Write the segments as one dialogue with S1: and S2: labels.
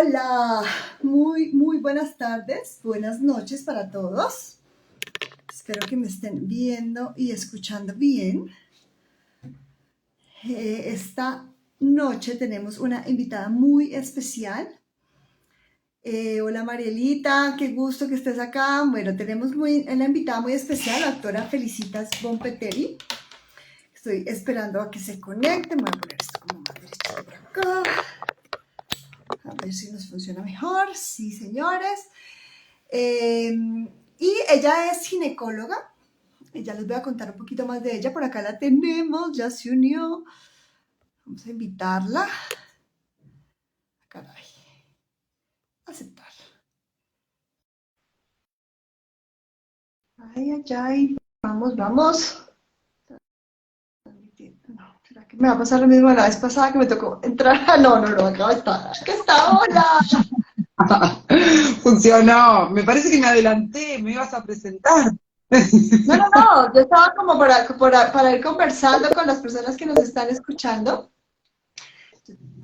S1: Hola, muy buenas tardes, buenas noches para todos. Espero que me estén viendo y escuchando bien. Esta noche tenemos una invitada muy especial. Hola Marielita, qué gusto que estés acá. Bueno, tenemos una invitada muy especial, la doctora Felicitas Bonpeteri. Estoy esperando a que se conecte. Me voy a poner esto como más derecho por acá. A ver si nos funciona mejor. Sí, señores. Y ella es ginecóloga. Ya les voy a contar un poquito más de ella. Por acá la tenemos, ya se unió. Vamos a invitarla. Caray. Aceptar. Ay. Vamos. No, ¿será que me va a pasar lo mismo la vez pasada que me tocó entrar? No, acá está. Aquí está, hola.
S2: Funcionó. Me parece que me adelanté, me ibas a presentar.
S1: No, yo estaba como para ir conversando con las personas que nos están escuchando.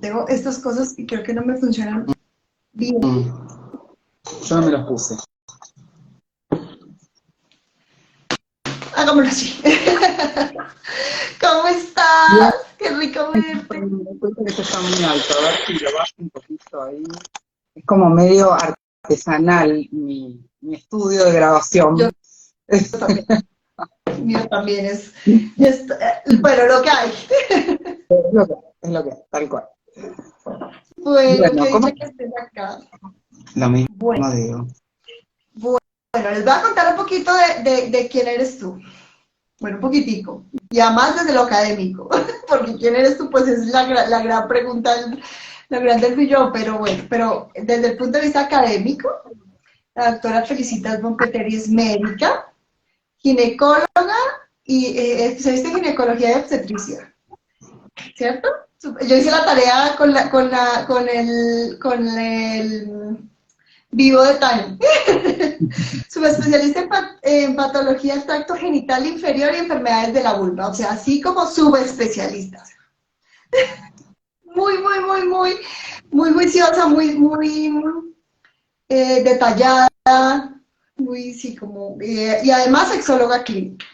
S1: Tengo estas cosas y creo que no me funcionan bien.
S2: Yo no me los puse.
S1: Hagámoslo así. ¿Cómo
S2: Bien.
S1: estás? Qué rico verte.
S2: Me doy cuenta que esto está muy alto. A ver si lo bajo un poquito ahí. Es como medio artesanal mi estudio de
S1: Yo
S2: grabación.
S1: también. Mío también bueno, lo que hay.
S2: Es lo que, tal cual.
S1: Bueno,
S2: Bueno,
S1: qué
S2: ¿cómo?
S1: dicha que estés acá.
S2: Lo mismo
S1: Bueno,
S2: digo.
S1: les voy a contar un poquito de quién eres tú. Bueno, un poquitico. Y además desde lo académico. Porque quién eres tú, pues es la gran pregunta, la gran del millón. Pero bueno, pero desde el punto de vista académico, la doctora Felicitas Bonpeteri es médica, ginecóloga y especialista en ginecología y obstetricia, ¿cierto? Yo hice la tarea con el vivo detalle. Subespecialista en patología del tracto genital inferior y enfermedades de la vulva, o sea, así como subespecialista. Muy juiciosa, muy detallada, muy, sí, como, y además sexóloga clínica.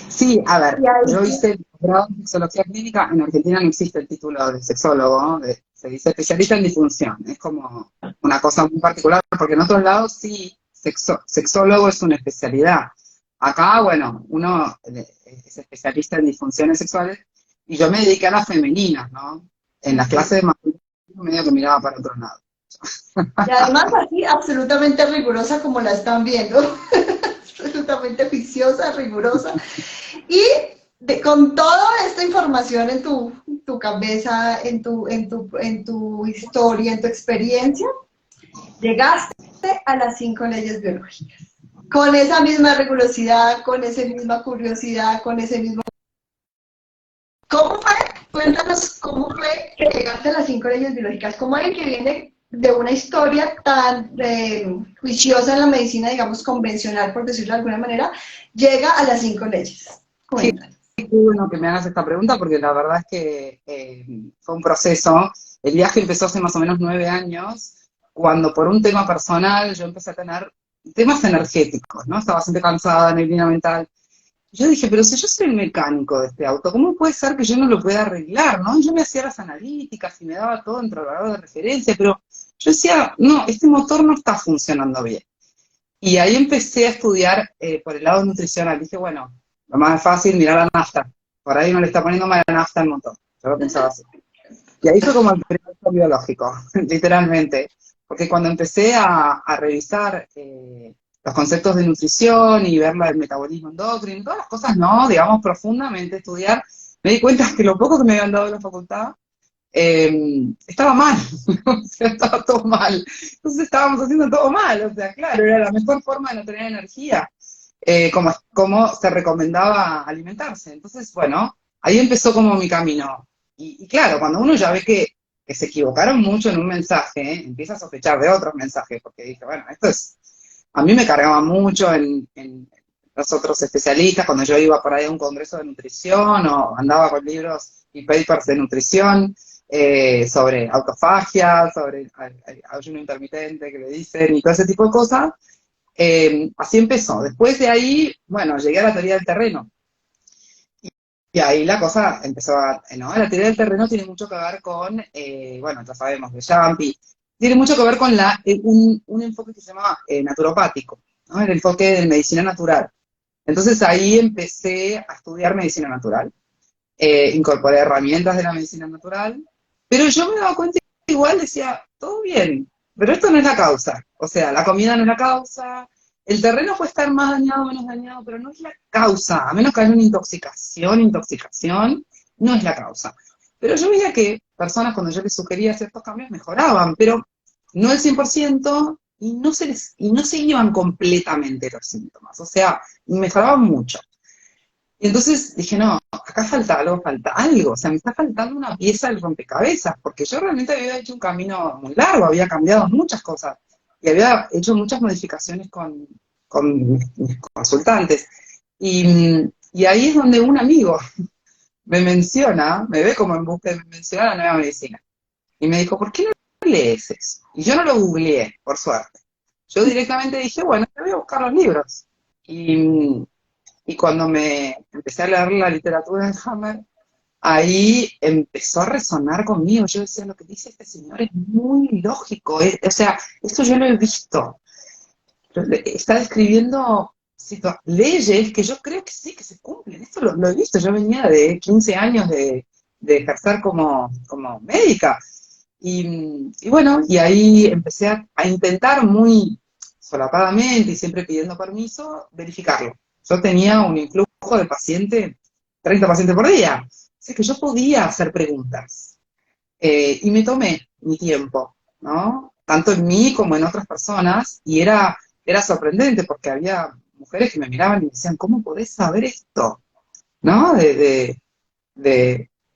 S2: Sí, a ver,
S1: Y
S2: yo
S1: ahí,
S2: hice el grado en sexología clínica. En Argentina no existe el título de sexólogo, se dice especialista en disfunción. Es como una cosa muy particular, porque en otros lados sí, sexólogo es una especialidad. Acá, bueno, uno es especialista en disfunciones sexuales y yo me dediqué a las femeninas, ¿no? En las
S1: okay.
S2: clases de masculino medio que miraba para otro lado.
S1: Y además así absolutamente rigurosa como la están viendo, absolutamente juiciosa, rigurosa. Y con toda esta información en tu cabeza, en tu historia, en tu experiencia, llegaste a las 5 leyes biológicas. Con esa misma rigurosidad, con esa misma curiosidad, con ese mismo... ¿Cómo fue? Cuéntanos cómo fue que llegaste a las 5 leyes biológicas. ¿Cómo alguien que viene de una historia tan juiciosa en la medicina, digamos, convencional, por decirlo de alguna manera, llega a las 5 leyes?
S2: Qué,
S1: Cuéntanos.
S2: qué bueno que me hagas esta pregunta porque la verdad es que fue un proceso. El viaje empezó hace más o menos 9 años, cuando por un tema personal yo empecé a tener temas energéticos, ¿no? Estaba bastante cansada, neblina mental. Yo dije, pero si yo soy el mecánico de este auto, ¿cómo puede ser que yo no lo pueda arreglar, no? Yo me hacía las analíticas y me daba todo entre el valor de referencia, pero yo decía, no, este motor no está funcionando bien. Y ahí empecé a estudiar por el lado nutricional. Dije, bueno, lo más fácil, mirar la nafta. Por ahí no le está poniendo mal la nafta al motor. Yo lo pensaba así. Y ahí fue como el primer biológico, literalmente. Porque cuando empecé a revisar los conceptos de nutrición y ver el metabolismo endocrino, todas las cosas, no, digamos, profundamente estudiar, me di cuenta que lo poco que me habían dado en la facultad estaba mal, o sea, estaba todo mal. Entonces estábamos haciendo todo mal, o sea, claro, era la mejor forma de no tener energía, como se recomendaba alimentarse. Entonces, bueno, ahí empezó como mi camino. Y claro, cuando uno ya ve que se equivocaron mucho en un mensaje, empieza a sospechar de otros mensajes, porque dije, bueno, esto es, a mí me cargaba mucho en los otros especialistas, cuando yo iba por ahí a un congreso de nutrición o andaba con libros y papers de nutrición. sobre autofagia, sobre ayuno intermitente que le dicen y todo ese tipo de cosas. Así empezó. Después de ahí, bueno, llegué a la teoría del terreno. Y ahí la cosa empezó a, ¿no? La teoría del terreno tiene mucho que ver con, bueno, ya sabemos de Jumpy, tiene mucho que ver con un enfoque que se llama naturopático, ¿no? El enfoque de medicina natural. Entonces ahí empecé a estudiar medicina natural, incorporé herramientas de la medicina natural, pero yo me daba cuenta que igual decía, todo bien, pero esto no es la causa. O sea, la comida no es la causa, el terreno puede estar más dañado o menos dañado, pero no es la causa, a menos que haya una intoxicación, no es la causa. Pero yo veía que personas cuando yo les sugería ciertos cambios mejoraban, pero no el 100% y no se iban completamente los síntomas, o sea, mejoraban mucho. Y entonces dije, no, acá falta algo, o sea, me está faltando una pieza del rompecabezas, porque yo realmente había hecho un camino muy largo, había cambiado muchas cosas, y había hecho muchas modificaciones con mis consultantes. Y ahí es donde un amigo me menciona, me ve como en busca, me menciona la nueva medicina. Y me dijo, ¿por qué no lees eso? Y yo no lo googleé, por suerte. Yo directamente dije, bueno, te voy a buscar los libros. Y cuando me empecé a leer la literatura de Hammer, ahí empezó a resonar conmigo. Yo decía, lo que dice este señor es muy lógico. O sea, esto yo lo he visto. Está describiendo leyes que yo creo que sí, que se cumplen. Esto lo he visto. Yo venía de 15 años de ejercer como médica. Y bueno, y ahí empecé a intentar muy solapadamente y siempre pidiendo permiso, verificarlo. Yo tenía un influjo de 30 pacientes por día. Así que yo podía hacer preguntas. Y me tomé mi tiempo, ¿no? Tanto en mí como en otras personas, y era sorprendente porque había mujeres que me miraban y me decían, ¿cómo podés saber esto? ¿No?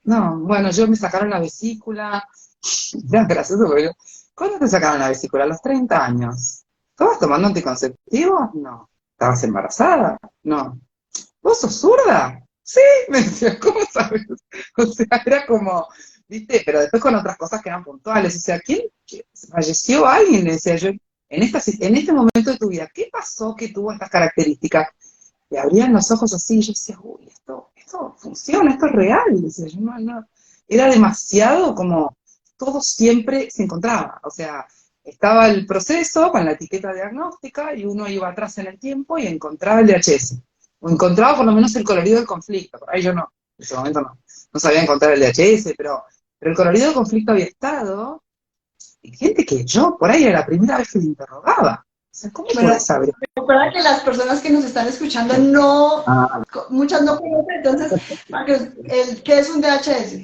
S2: No, bueno, yo me sacaron la vesícula, ya, gracioso, porque ¿cuándo te sacaron la vesícula? A los 30 años. ¿Estabas tomando anticonceptivos? No. ¿Estabas embarazada? No. ¿Vos sos zurda? Sí, me decía, ¿cómo sabes? O sea, era como, ¿viste? Pero después con otras cosas que eran puntuales. O sea, falleció alguien? Le decía yo, en este momento de tu vida, ¿qué pasó que tuvo estas características? Y abrían los ojos así, y yo decía, uy, esto funciona, esto es real. Decía yo, no. Era demasiado como, todo siempre se encontraba. O sea, estaba el proceso con la etiqueta diagnóstica y uno iba atrás en el tiempo y encontraba el DHS. O encontraba por lo menos el colorido del conflicto. Por ahí yo no, en ese momento no sabía encontrar el DHS, pero el colorido del conflicto había estado, y gente que yo por ahí era la primera vez que le interrogaba. O sea, ¿cómo
S1: Bueno,
S2: podés saber?
S1: recuerda que las personas que nos están escuchando muchas no conocen, entonces, ¿qué es un DHS?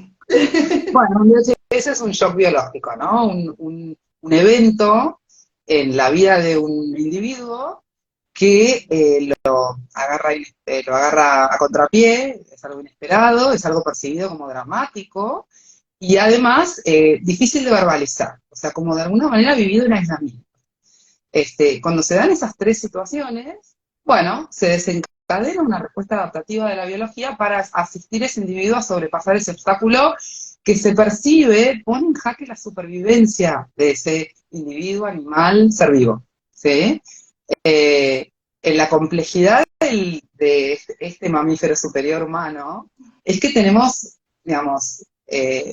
S2: Bueno, ese es un shock biológico, ¿no? Un evento en la vida de un individuo que lo agarra a contrapié, es algo inesperado, es algo percibido como dramático y además difícil de verbalizar, o sea, como de alguna manera vivido en aislamiento. Cuando se dan esas tres situaciones, bueno, se desencadena una respuesta adaptativa de la biología para asistir a ese individuo a sobrepasar ese obstáculo que se percibe, pone en jaque la supervivencia de ese individuo, animal, ser vivo. ¿Sí? En la complejidad de este mamífero superior humano, es que tenemos, digamos,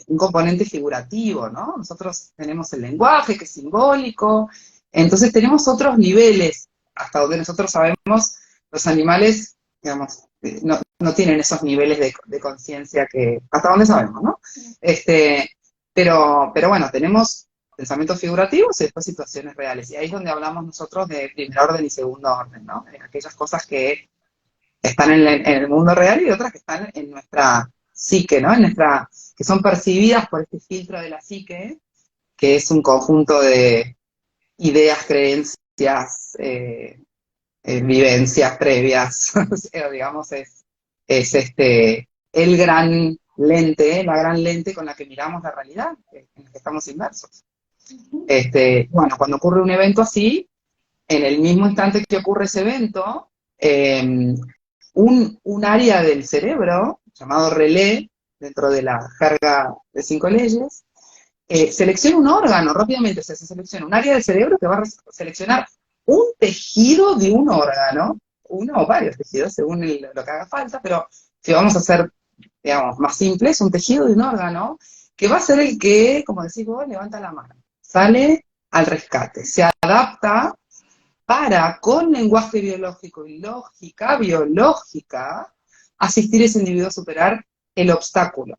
S2: un componente figurativo, ¿no? Nosotros tenemos el lenguaje, que es simbólico, entonces tenemos otros niveles, hasta donde nosotros sabemos, los animales, digamos, no tienen esos niveles de conciencia que, hasta donde sabemos, ¿no? Pero bueno, tenemos pensamientos figurativos y después situaciones reales. Y ahí es donde hablamos nosotros de primer orden y segundo orden, ¿no? De aquellas cosas que están en el mundo real y otras que están en nuestra psique, ¿no? Que son percibidas por este filtro de la psique, que es un conjunto de ideas, creencias, vivencias previas, o sea, digamos, es el gran lente, la gran lente con la que miramos la realidad, en la que estamos inmersos. Bueno, cuando ocurre un evento así, en el mismo instante que ocurre ese evento, un área del cerebro, llamado relé, dentro de la jerga de 5 leyes, selecciona un órgano rápidamente, o sea, se selecciona un área del cerebro que va a seleccionar un tejido de un órgano, uno o varios tejidos, según lo que haga falta, pero si vamos a hacer, digamos, más simple, es un tejido de un órgano que va a ser el que, como decís vos, levanta la mano, sale al rescate, se adapta para, con lenguaje biológico y lógica biológica, asistir a ese individuo a superar el obstáculo.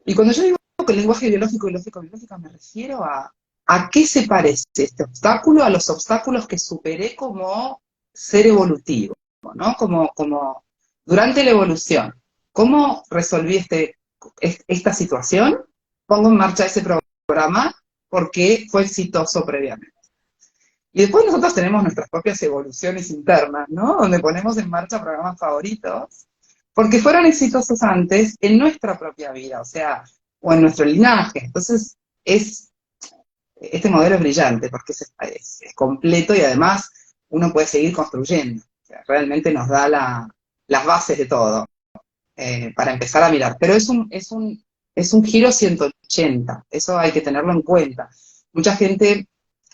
S2: Y cuando yo digo que el lenguaje biológico y lógica biológica, me refiero a qué se parece este obstáculo a los obstáculos que superé como ser evolutivo, ¿no? Como durante la evolución. ¿Cómo resolví esta situación? Pongo en marcha ese programa porque fue exitoso previamente. Y después nosotros tenemos nuestras propias evoluciones internas, ¿no? Donde ponemos en marcha programas favoritos, porque fueron exitosos antes en nuestra propia vida, o sea, o en nuestro linaje. Entonces, este modelo es brillante, porque es completo y además uno puede seguir construyendo. O sea, realmente nos da las bases de todo, para empezar a mirar. Pero es un giro 180, eso hay que tenerlo en cuenta. Mucha gente,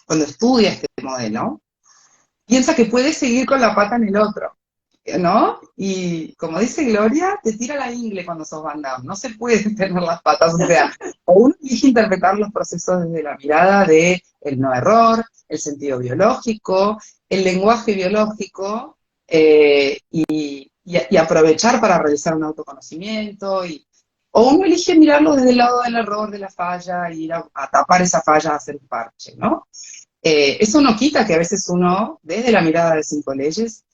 S2: cuando estudia este modelo, piensa que puede seguir con la pata en el otro, ¿no? Y como dice Gloria, te tira la ingle cuando sos Van Damme, no se puede tener las patas, o sea, o uno elige interpretar los procesos desde la mirada de el no error, el sentido biológico, el lenguaje biológico, y aprovechar para realizar un autoconocimiento, o uno elige mirarlo desde el lado del error, de la falla, y ir a tapar esa falla, a hacer un parche, ¿no? Eso no quita que a veces uno, desde la mirada de 5 leyes,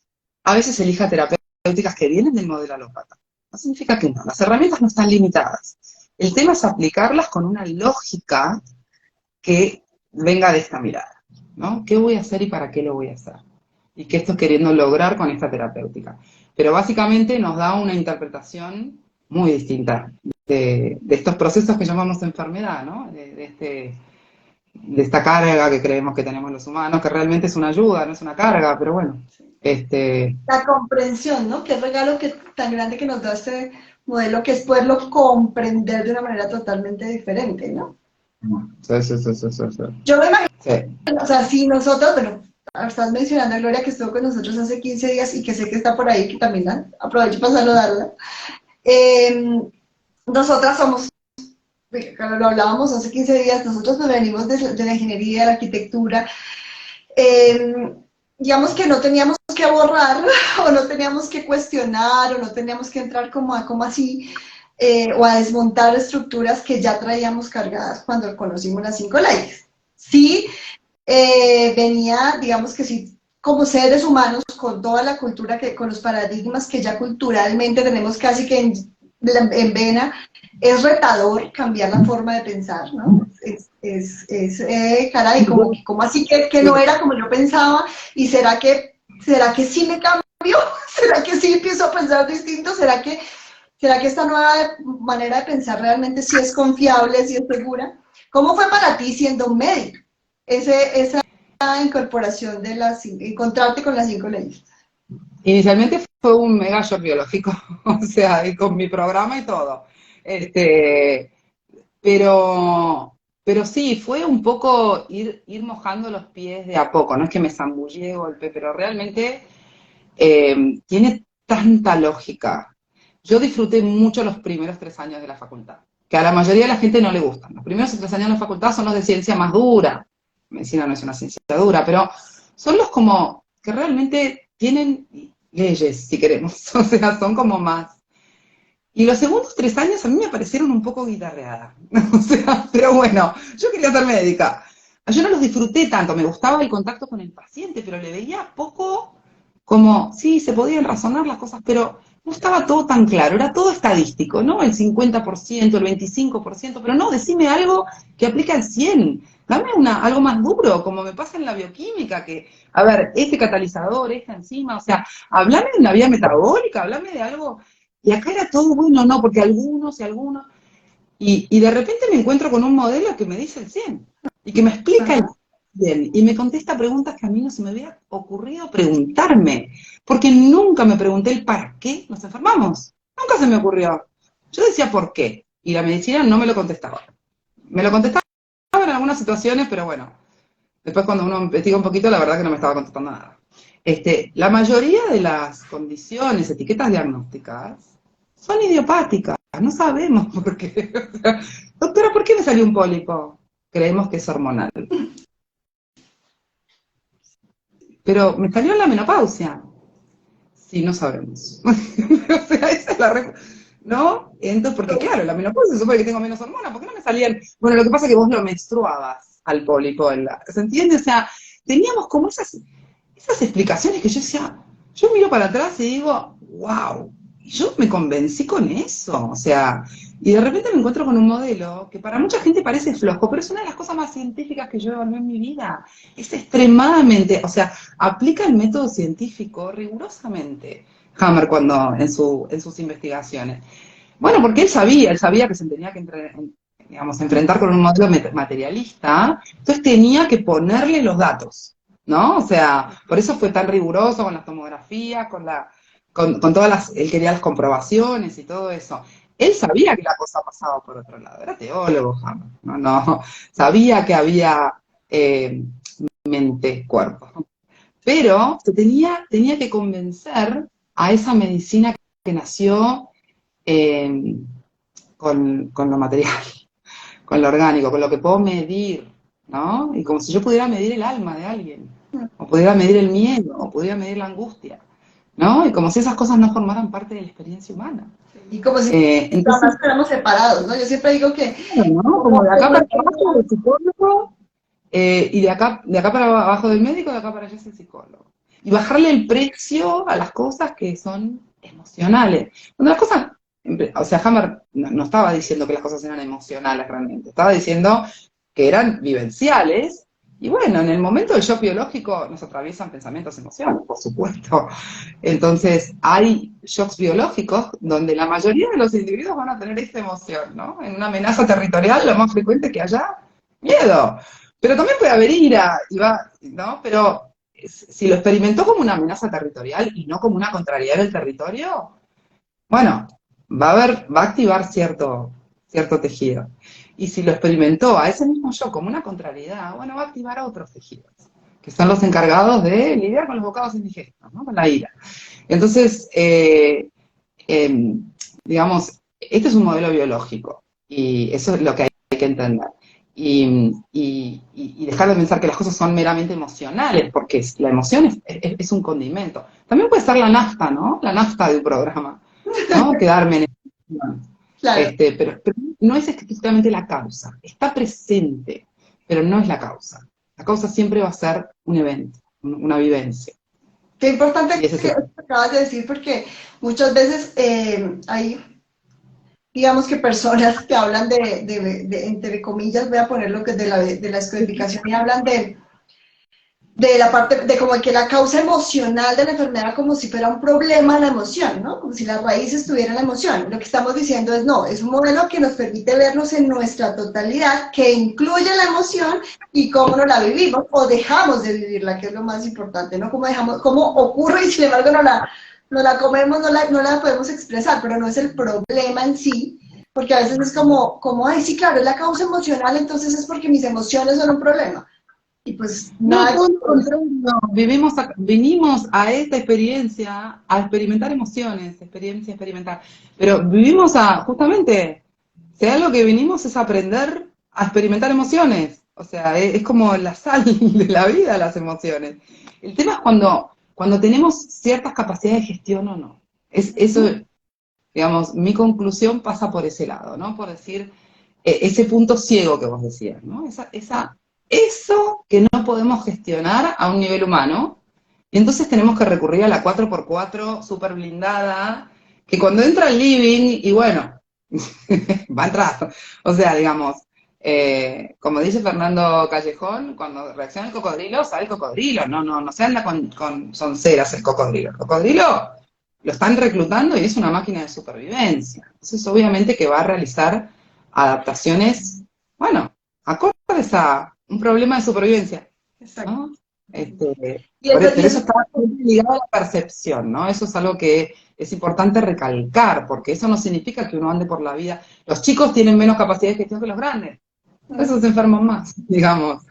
S2: a veces elija terapéuticas que vienen del modelo alópata. No significa que no, las herramientas no están limitadas. El tema es aplicarlas con una lógica que venga de esta mirada, ¿no? ¿Qué voy a hacer y para qué lo voy a hacer? Y qué estoy queriendo lograr con esta terapéutica. Pero básicamente nos da una interpretación muy distinta de estos procesos que llamamos enfermedad, ¿no? De esta carga que creemos que tenemos los humanos, que realmente es una ayuda, no es una carga, pero bueno.
S1: La comprensión, ¿no? Qué regalo tan grande que nos da este modelo, que es poderlo comprender de una manera totalmente diferente, ¿no?
S2: Sí.
S1: Yo me imagino,
S2: Sí.
S1: o sea, si nosotros, bueno, estás mencionando a Gloria que estuvo con nosotros hace 15 días y que sé que está por ahí, que también aprovecho para saludarla. Nosotras somos, lo hablábamos hace 15 días, nosotros nos venimos de la ingeniería, de la arquitectura, digamos que no teníamos que borrar, o no teníamos que cuestionar, o no teníamos que entrar como así, o a desmontar estructuras que ya traíamos cargadas cuando conocimos las 5 leyes. Sí, venía, digamos que sí, como seres humanos, con toda la cultura, con los paradigmas que ya culturalmente tenemos casi que en vena, es retador cambiar la forma de pensar, ¿no? Caray, como así que no era como yo pensaba, y ¿será que sí me cambio? ¿Será que sí empiezo a pensar distinto? ¿Será que esta nueva manera de pensar realmente sí es confiable, sí es segura? ¿Cómo fue para ti siendo un médico esa incorporación de encontrarte con las 5 leyes?
S2: Inicialmente fue un mega shock biológico, o sea, y con mi programa y todo. Pero sí, fue un poco ir mojando los pies de a poco, no es que me zambullí de golpe, pero realmente tiene tanta lógica. Yo disfruté mucho los primeros 3 años de la facultad, que a la mayoría de la gente no le gustan. Los primeros 3 años de la facultad son los de ciencia más dura. Medicina no es una ciencia dura, pero son los como que realmente tienen leyes, si queremos, o sea, son como más. Y los segundos 3 años a mí me parecieron un poco guitarreada, o sea, pero bueno, yo quería ser médica. Yo no los disfruté tanto, me gustaba el contacto con el paciente, pero le veía poco como, sí, se podían razonar las cosas, pero no estaba todo tan claro, era todo estadístico, ¿no? El 50%, el 25%, pero no, decime algo que aplique al 100%. Dame algo más duro, como me pasa en la bioquímica, que, a ver, este catalizador, esta enzima, o sea, hablame de una vía metabólica, hablame de algo. Y acá era todo bueno, no, porque algunos y algunos. Y de repente me encuentro con un modelo que me dice el 100, y que me explica el 100, y me contesta preguntas que a mí no se me había ocurrido preguntarme, porque nunca me pregunté el para qué nos enfermamos. Nunca se me ocurrió. Yo decía por qué, y la medicina no me lo contestaba. me lo contestaba en algunas situaciones, pero bueno, después cuando uno investiga un poquito, la verdad que no me estaba contestando nada. La mayoría de las condiciones, etiquetas diagnósticas, son idiopáticas, no sabemos por qué. O sea, doctora, ¿por qué me salió un pólipo? Creemos que es hormonal. Pero me salió en la menopausia. Sí, no sabemos. O sea, esa es la ¿no? Entonces, porque claro, la menopausia se supone que tengo menos hormonas, ¿por qué no me salían? Bueno, lo que pasa es que vos lo menstruabas al pólipo, ¿se entiende? O sea, teníamos como esas explicaciones que yo decía, yo miro para atrás y digo, wow, y yo me convencí con eso, o sea, y de repente me encuentro con un modelo que para mucha gente parece flojo, pero es una de las cosas más científicas que yo evalué en mi vida. Es extremadamente, o sea, aplica el método científico rigurosamente, Hammer, cuando en sus investigaciones. Bueno, porque él sabía que se tenía que digamos, enfrentar con un modelo materialista, entonces tenía que ponerle los datos, ¿no? O sea, por eso fue tan riguroso con las tomografías, con todas él quería las comprobaciones y todo eso. Él sabía que la cosa pasaba por otro lado, era teólogo, no, sabía que había mente, cuerpo. Pero tenía que convencer a esa medicina que nació eh, con lo material, con lo orgánico, con lo que puedo medir, ¿no? Y como si yo pudiera medir el alma de alguien, o pudiera medir el miedo, o pudiera medir la angustia, ¿no? Y como si esas cosas no formaran parte de la experiencia humana.
S1: Y como si
S2: Entonces,
S1: estamos separados, ¿no? Yo siempre digo que...
S2: ¿no? Como de acá para abajo del psicólogo, y de acá para abajo del médico, de acá para allá es el psicólogo. Y bajarle el precio a las cosas que son emocionales. Cuando las cosas, o sea, Hammer no estaba diciendo que las cosas eran emocionales realmente, estaba diciendo que eran vivenciales, y bueno, en el momento del shock biológico nos atraviesan pensamientos, emociones, por supuesto. Entonces, hay shocks biológicos donde la mayoría de los individuos van a tener esta emoción, ¿no? En una amenaza territorial, lo más frecuente que haya, miedo. Pero también puede haber ira, ¿no? Pero si lo experimentó como una amenaza territorial y no como una contrariedad del territorio, bueno, va a activar cierto tejido. Y si lo experimentó a ese mismo yo como una contrariedad, bueno, va a activar otros tejidos, que son los encargados de lidiar con los bocados indigestos, ¿no? Con la ira. Entonces, digamos, este es un modelo biológico, y eso es lo que hay que entender. Y dejar de pensar que las cosas son meramente emocionales, porque la emoción es un condimento. También puede ser la nafta, ¿no? La nafta de un programa, ¿no? Quedarme en emoción.
S1: Claro.
S2: Pero no es exclusivamente la causa, está presente, pero no es la causa. La causa siempre va a ser un evento, una vivencia.
S1: Qué importante
S2: Y ese
S1: que
S2: es
S1: acabas de decir, porque muchas veces hay, digamos que personas que hablan entre comillas, voy a poner lo que es de la escodificación, y hablan de la parte, de como que la causa emocional de la enfermedad como si fuera un problema la emoción, ¿no? Como si la raíz estuviera en la emoción. Lo que estamos diciendo es no, es un modelo que nos permite vernos en nuestra totalidad, que incluye la emoción y cómo no la vivimos o dejamos de vivirla, que es lo más importante, ¿no? Cómo ocurre y sin embargo no la comemos, no la podemos expresar, pero no es el problema en sí, porque a veces es ay, sí, claro, es la causa emocional, entonces es porque mis emociones son un problema. Y pues
S2: No,
S1: nada.
S2: todo lo contrario. Vinimos a esta experiencia a experimentar emociones, experiencia experimentar. Pero justamente, si algo que vinimos es aprender a experimentar emociones. O sea, es como la sal de la vida, las emociones. El tema es cuando tenemos ciertas capacidades de gestión o no. Eso, digamos, mi conclusión pasa por ese lado, ¿no? Por decir, ese punto ciego que vos decías, ¿no? Eso que no podemos gestionar a un nivel humano, y entonces tenemos que recurrir a la 4x4 super blindada, que cuando entra al living, y bueno, va a entrar. O sea, digamos, como dice Fernando Callejón, cuando reacciona el cocodrilo, sale el cocodrilo, no se anda con sonceras el cocodrilo. El cocodrilo lo están reclutando y es una máquina de supervivencia. Entonces, obviamente que va a realizar adaptaciones, bueno, acordes a un problema de supervivencia, ¿no?
S1: Y
S2: Pero eso está ligado a la percepción, ¿no? Eso es algo que es importante recalcar, porque eso no significa que uno ande por la vida. Los chicos tienen menos capacidad de gestión que los grandes. Esos se enferman más, digamos.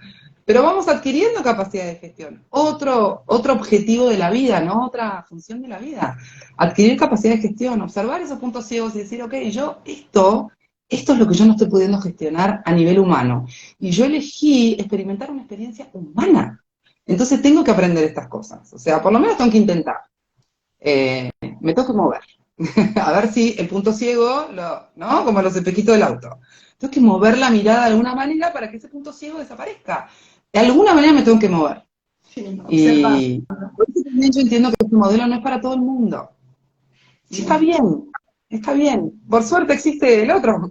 S2: Pero vamos adquiriendo capacidad de gestión. Otro objetivo de la vida, ¿no? Otra función de la vida. Adquirir capacidad de gestión, observar esos puntos ciegos y decir, ok, esto es lo que yo no estoy pudiendo gestionar a nivel humano. Y yo elegí experimentar una experiencia humana. Entonces tengo que aprender estas cosas. O sea, por lo menos tengo que intentar. Me tengo que mover. A ver si el punto ciego, ¿no? Como los espejitos del auto. Tengo que mover la mirada de alguna manera para que ese punto ciego desaparezca. De alguna manera me tengo que mover.
S1: Sí, observar.
S2: Y por eso también yo entiendo que este modelo no es para todo el mundo. Y está
S1: Sí.
S2: bien, está bien. Por suerte existe el otro,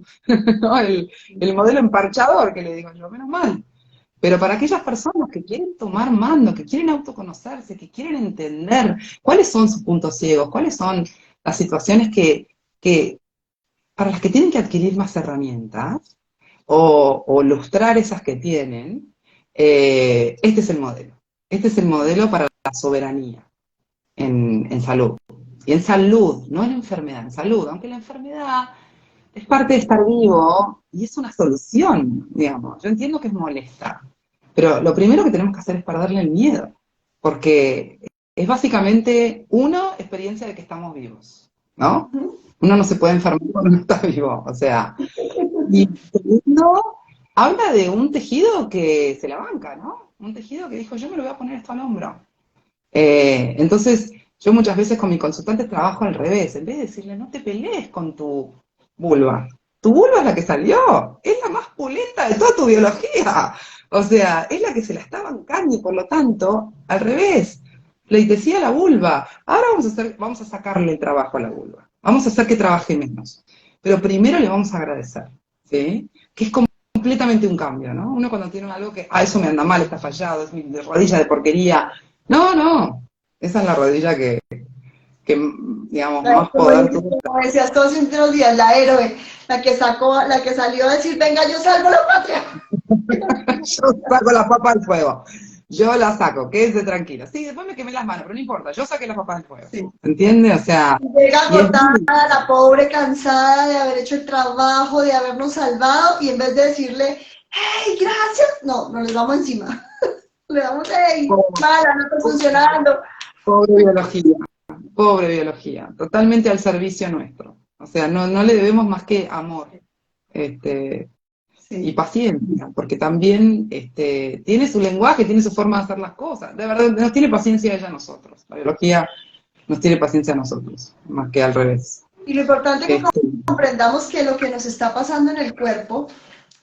S2: ¿no? El modelo emparchador, que le digo yo, menos mal. Pero para aquellas personas que quieren tomar mando, que quieren autoconocerse, que quieren entender cuáles son sus puntos ciegos, cuáles son las situaciones para las que tienen que adquirir más herramientas o lustrar esas que tienen, este es el modelo. Este es el modelo para la soberanía en salud. Y en salud, no en enfermedad, en salud, aunque la enfermedad es parte de estar vivo y es una solución, digamos. Yo entiendo que es molesta, pero lo primero que tenemos que hacer es perderle el miedo, porque es básicamente, uno, experiencia de que estamos vivos, ¿no?
S1: Ujú.
S2: Uno no se puede enfermar cuando no está vivo, o sea, y segundo, habla de un tejido que se la banca, ¿no? Un tejido que dijo, yo me lo voy a poner esto al hombro. Entonces, yo muchas veces con mis consultantes trabajo al revés, en vez de decirle, no te pelees con tu vulva es la que salió, es la más pulenta de toda tu biología, o sea, es la que se la está bancando y por lo tanto, al revés, le decía a la vulva, ahora vamos a sacarle el trabajo a la vulva, vamos a hacer que trabaje menos, pero primero le vamos a agradecer, ¿sí? Que es completamente un cambio, ¿no? Uno cuando tiene algo que, eso me anda mal, está fallado, es mi rodilla de porquería, no, esa es la rodilla que digamos, más poder tuvo.
S1: Como decías todos los días, la héroe, la que salió a decir, venga, yo salvo la patria.
S2: Yo saco la papa del fuego. Yo la saco, quédese tranquila. Sí, después me quemé las manos, pero no importa, yo saqué las papas del fuego.
S1: Sí.
S2: ¿Entiende? O sea,
S1: Llega
S2: y es
S1: agotada, la pobre, cansada de haber hecho el trabajo, de habernos salvado, y en vez de decirle, hey, gracias, no, nos les vamos encima. Le damos, hey, mala, no está funcionando.
S2: pobre biología, pobre biología, totalmente al servicio nuestro. O sea, no le debemos más que amor y
S1: Sí.
S2: paciencia, porque también tiene su lenguaje, tiene su forma de hacer las cosas. De verdad, nos tiene paciencia ella a nosotros. La biología nos tiene paciencia a nosotros, más que al revés.
S1: Y lo importante es que comprendamos que lo que nos está pasando en el cuerpo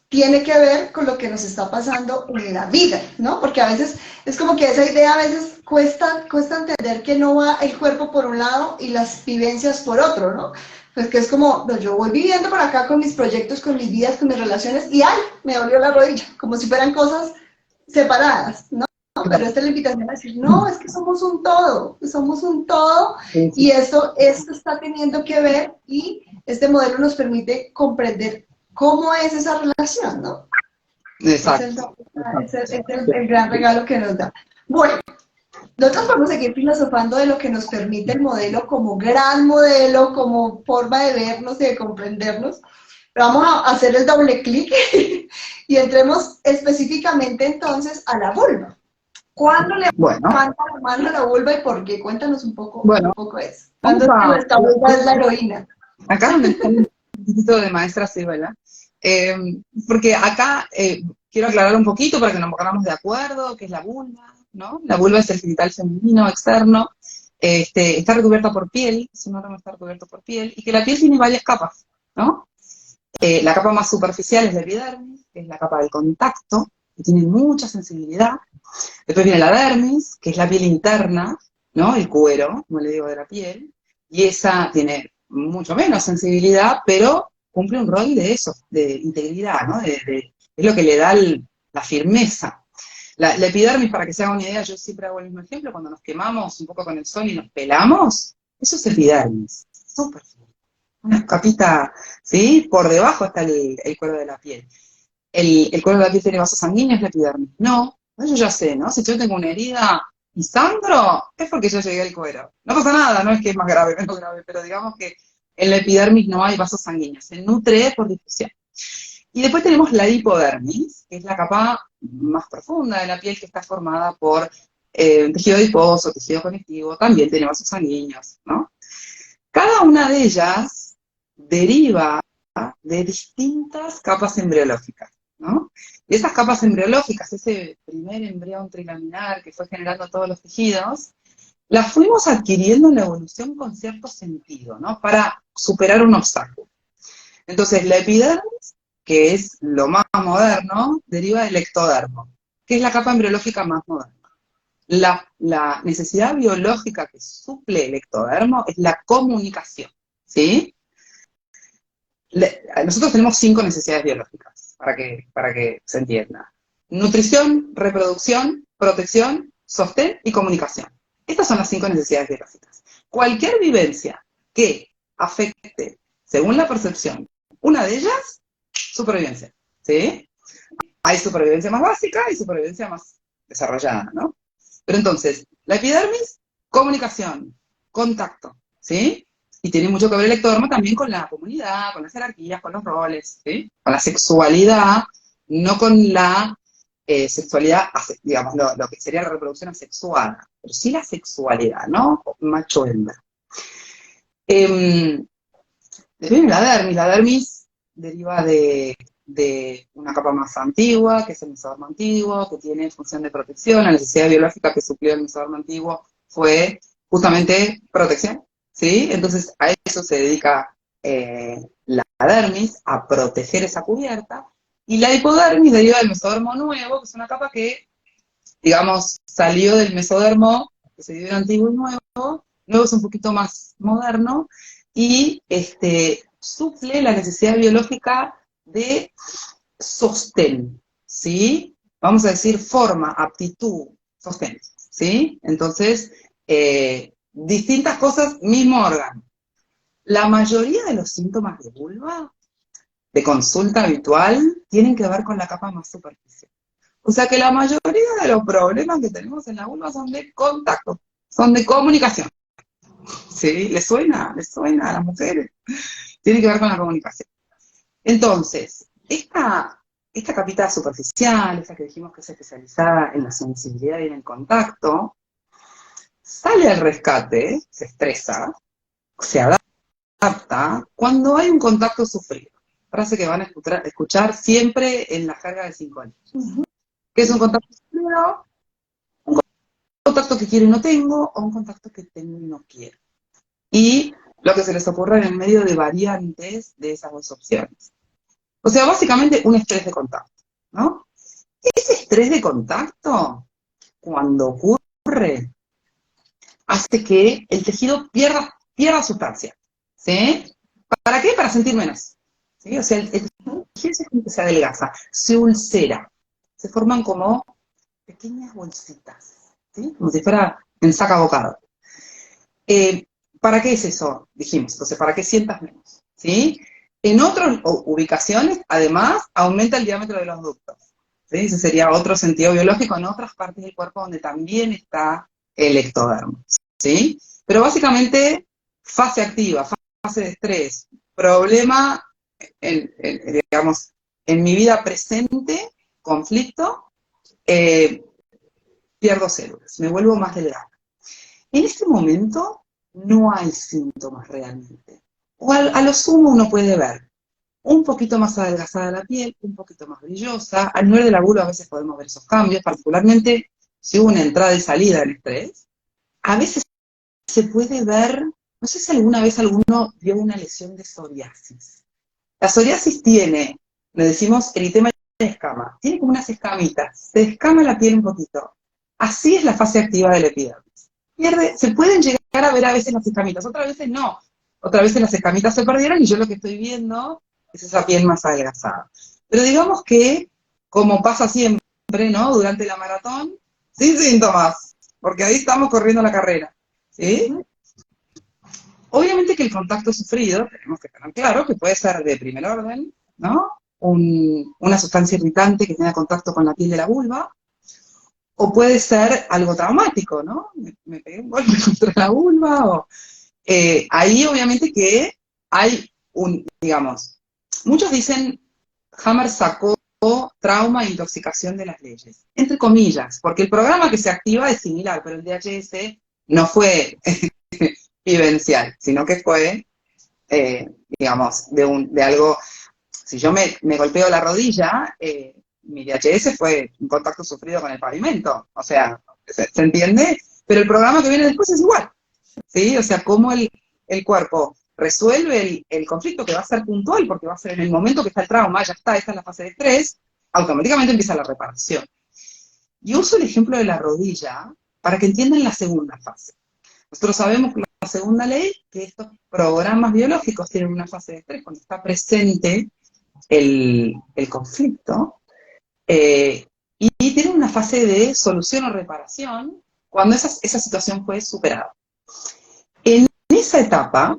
S1: tiene que ver con lo que nos está pasando en la vida, ¿no? Porque a veces es como que esa idea a veces cuesta entender que no va el cuerpo por un lado y las vivencias por otro, ¿no? Pues que es como, no, yo voy viviendo por acá con mis proyectos, con mis vidas, con mis relaciones, y ¡ay! Me dolió la rodilla, como si fueran cosas separadas, ¿no? Pero esta es la invitación a decir, no, es que somos un todo,
S2: Sí,
S1: y
S2: sí.
S1: esto está teniendo que ver, y este modelo nos permite comprender cómo es esa relación, ¿no?
S2: Exacto.
S1: Es el gran regalo que nos da. Bueno, nosotros vamos a seguir filosofando de lo que nos permite el modelo como gran modelo, como forma de vernos y de comprendernos. Pero vamos a hacer el doble clic y entremos específicamente entonces a la vulva. ¿Cuándo le
S2: Bueno,
S1: levanta la mano a la vulva y por qué? Cuéntanos
S2: bueno,
S1: un poco eso.
S2: vamos
S1: ¿Cuándo es que
S2: a...
S1: nuestra vulva es la heroína?
S2: Acá donde está un poquito de maestra Ciruela, porque acá quiero aclarar un poquito para que nos pongamos de acuerdo, que es la vulva, ¿no? La vulva es el genital femenino externo, está recubierta por piel, es un órgano que está recubierto por piel, y que la piel tiene varias capas, ¿no? La capa más superficial es la epidermis, que es la capa del contacto, que tiene mucha sensibilidad. Después viene la dermis, que es la piel interna, ¿no? El cuero, como le digo, de la piel, y esa tiene mucho menos sensibilidad, pero cumple un rol de eso, de integridad, ¿no? Es lo que le da la firmeza. La epidermis, para que se haga una idea, yo siempre hago el mismo ejemplo, cuando nos quemamos un poco con el sol y nos pelamos, eso es epidermis, súper fino. Una capita, ¿sí? Por debajo está el cuero de la piel. El cuero de la piel tiene vasos sanguíneos, la epidermis. No, yo ya sé, ¿no? Si yo tengo una herida y sangro, es porque yo llegué al cuero. No pasa nada, no es que es más grave, menos grave, pero digamos que en la epidermis no hay vasos sanguíneos, se nutre por difusión. Y después tenemos la hipodermis, que es la capa más profunda de la piel que está formada por tejido adiposo, tejido conectivo, también tenemos vasos sanguíneos, ¿no? Cada una de ellas deriva de distintas capas embriológicas, ¿no? Y esas capas embriológicas, ese primer embrión trilaminar que fue generando todos los tejidos, las fuimos adquiriendo en la evolución con cierto sentido, ¿no? Para superar un obstáculo. Entonces, la epidermis, que es lo más moderno, deriva del ectodermo, que es la capa embriológica más moderna. La necesidad biológica que suple el ectodermo es la comunicación, ¿sí? Nosotros tenemos 5 necesidades biológicas, para que se entienda. Nutrición, reproducción, protección, sostén y comunicación. Estas son las 5 necesidades biológicas. Cualquier vivencia que afecte, según la percepción, una de ellas, supervivencia, ¿sí? Hay supervivencia más básica y supervivencia más desarrollada, ¿no? Pero entonces, la epidermis, comunicación, contacto, ¿sí? Y tiene mucho que ver el ectodermo también con la comunidad, con las jerarquías, con los roles, ¿sí? Con la sexualidad, no con la sexualidad, digamos, lo que sería la reproducción asexuada, pero sí la sexualidad, ¿no? Macho-hembra. Después la dermis deriva de una capa más antigua, que es el mesodermo antiguo, que tiene función de protección. La necesidad biológica que suplió el mesodermo antiguo fue justamente protección, ¿sí? Entonces a eso se dedica la dermis, a proteger esa cubierta, y la hipodermis deriva del mesodermo nuevo, que es una capa que, digamos, salió del mesodermo, que se divide en antiguo y nuevo. Nuevo es un poquito más moderno, y suple la necesidad biológica de sostén, ¿sí? Vamos a decir forma, aptitud, sostén, ¿sí? Entonces, distintas cosas, mismo órgano. La mayoría de los síntomas de vulva, de consulta habitual, tienen que ver con la capa más superficial. O sea que la mayoría de los problemas que tenemos en la vulva son de contacto, son de comunicación. ¿Sí? ¿Les suena? ¿Les suena a las mujeres? Tiene que ver con la comunicación. Entonces, esta capita superficial, esa que dijimos que es especializada en la sensibilidad y en el contacto, sale al rescate, se estresa, se adapta cuando hay un contacto sufrido. Frase que van a escuchar siempre en la jerga de 5 años. ¿Qué es un contacto sufrido? Un contacto que quiero y no tengo, o un contacto que tengo y no quiero. Y lo que se les ocurre en el medio de variantes de esas dos opciones. O sea, básicamente un estrés de contacto, ¿no? Ese estrés de contacto, cuando ocurre, hace que el tejido pierda sustancia, ¿sí? ¿Para qué? Para sentir menos, ¿sí? O sea, el tejido se adelgaza, se ulcera, se forman como pequeñas bolsitas, ¿sí? Como si fuera en saca bocado. ¿Para qué es eso? Dijimos, entonces, para que sientas menos, ¿sí? En otras ubicaciones, además, aumenta el diámetro de los ductos, ¿sí? Ese sería otro sentido biológico en otras partes del cuerpo donde también está el ectodermo, ¿sí? Pero básicamente, fase activa, fase de estrés, problema, digamos, en mi vida presente, conflicto, pierdo células, me vuelvo más delgada. En este momento no hay síntomas realmente. O a lo sumo uno puede ver un poquito más adelgazada la piel, un poquito más brillosa. Al nivel de la vulva a veces podemos ver esos cambios, particularmente si hubo una entrada y salida en estrés. A veces se puede ver, no sé si alguna vez alguno vio una lesión de psoriasis. La psoriasis tiene, le decimos eritema y escama, tiene como unas escamitas, se escama la piel un poquito. Así es la fase activa de la epidermis. Se pueden llegar a ver a veces las escamitas, otras veces no. Otras veces las escamitas se perdieron y yo lo que estoy viendo es esa piel más adelgazada. Pero digamos que, como pasa siempre, ¿no? Durante la maratón, sin síntomas, porque ahí estamos corriendo la carrera, ¿sí? Obviamente que el contacto sufrido, tenemos que tener claro que puede ser de primer orden, ¿no? Una sustancia irritante que tenga contacto con la piel de la vulva, o puede ser algo traumático, ¿no? Me pegué un golpe contra la vulva, o... ahí obviamente que hay digamos, muchos dicen Hammer sacó trauma e intoxicación de las leyes, entre comillas, porque el programa que se activa es similar, pero el DHS no fue vivencial, sino que fue, digamos, de algo. Si yo me golpeo la rodilla, mi DHS fue un contacto sufrido con el pavimento, o sea, ¿se entiende? Pero el programa que viene después es igual, ¿sí? O sea, cómo el cuerpo resuelve el conflicto, que va a ser puntual, porque va a ser en el momento que está el trauma, ya está, esta es la fase de estrés, automáticamente empieza la reparación. Y uso el ejemplo de la rodilla para que entiendan la segunda fase. Nosotros sabemos que la segunda ley, que estos programas biológicos tienen una fase de estrés cuando está presente el conflicto, y tienen una fase de solución o reparación cuando esa situación fue superada. En esa etapa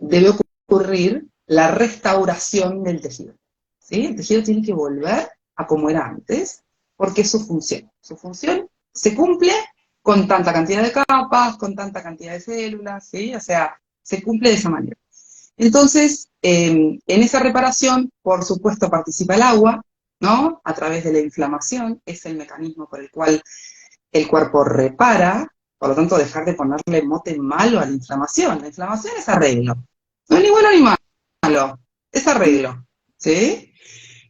S2: debe ocurrir la restauración del tejido, ¿sí? El tejido tiene que volver a como era antes, porque es su función. Su función se cumple con tanta cantidad de capas, con tanta cantidad de células, ¿sí? O sea, se cumple de esa manera. Entonces, en esa reparación, por supuesto, participa el agua, ¿no? A través de la inflamación, es el mecanismo por el cual el cuerpo repara, por lo tanto, dejar de ponerle mote malo a la inflamación. La inflamación es arreglo. No es ni bueno ni malo, es arreglo, ¿sí?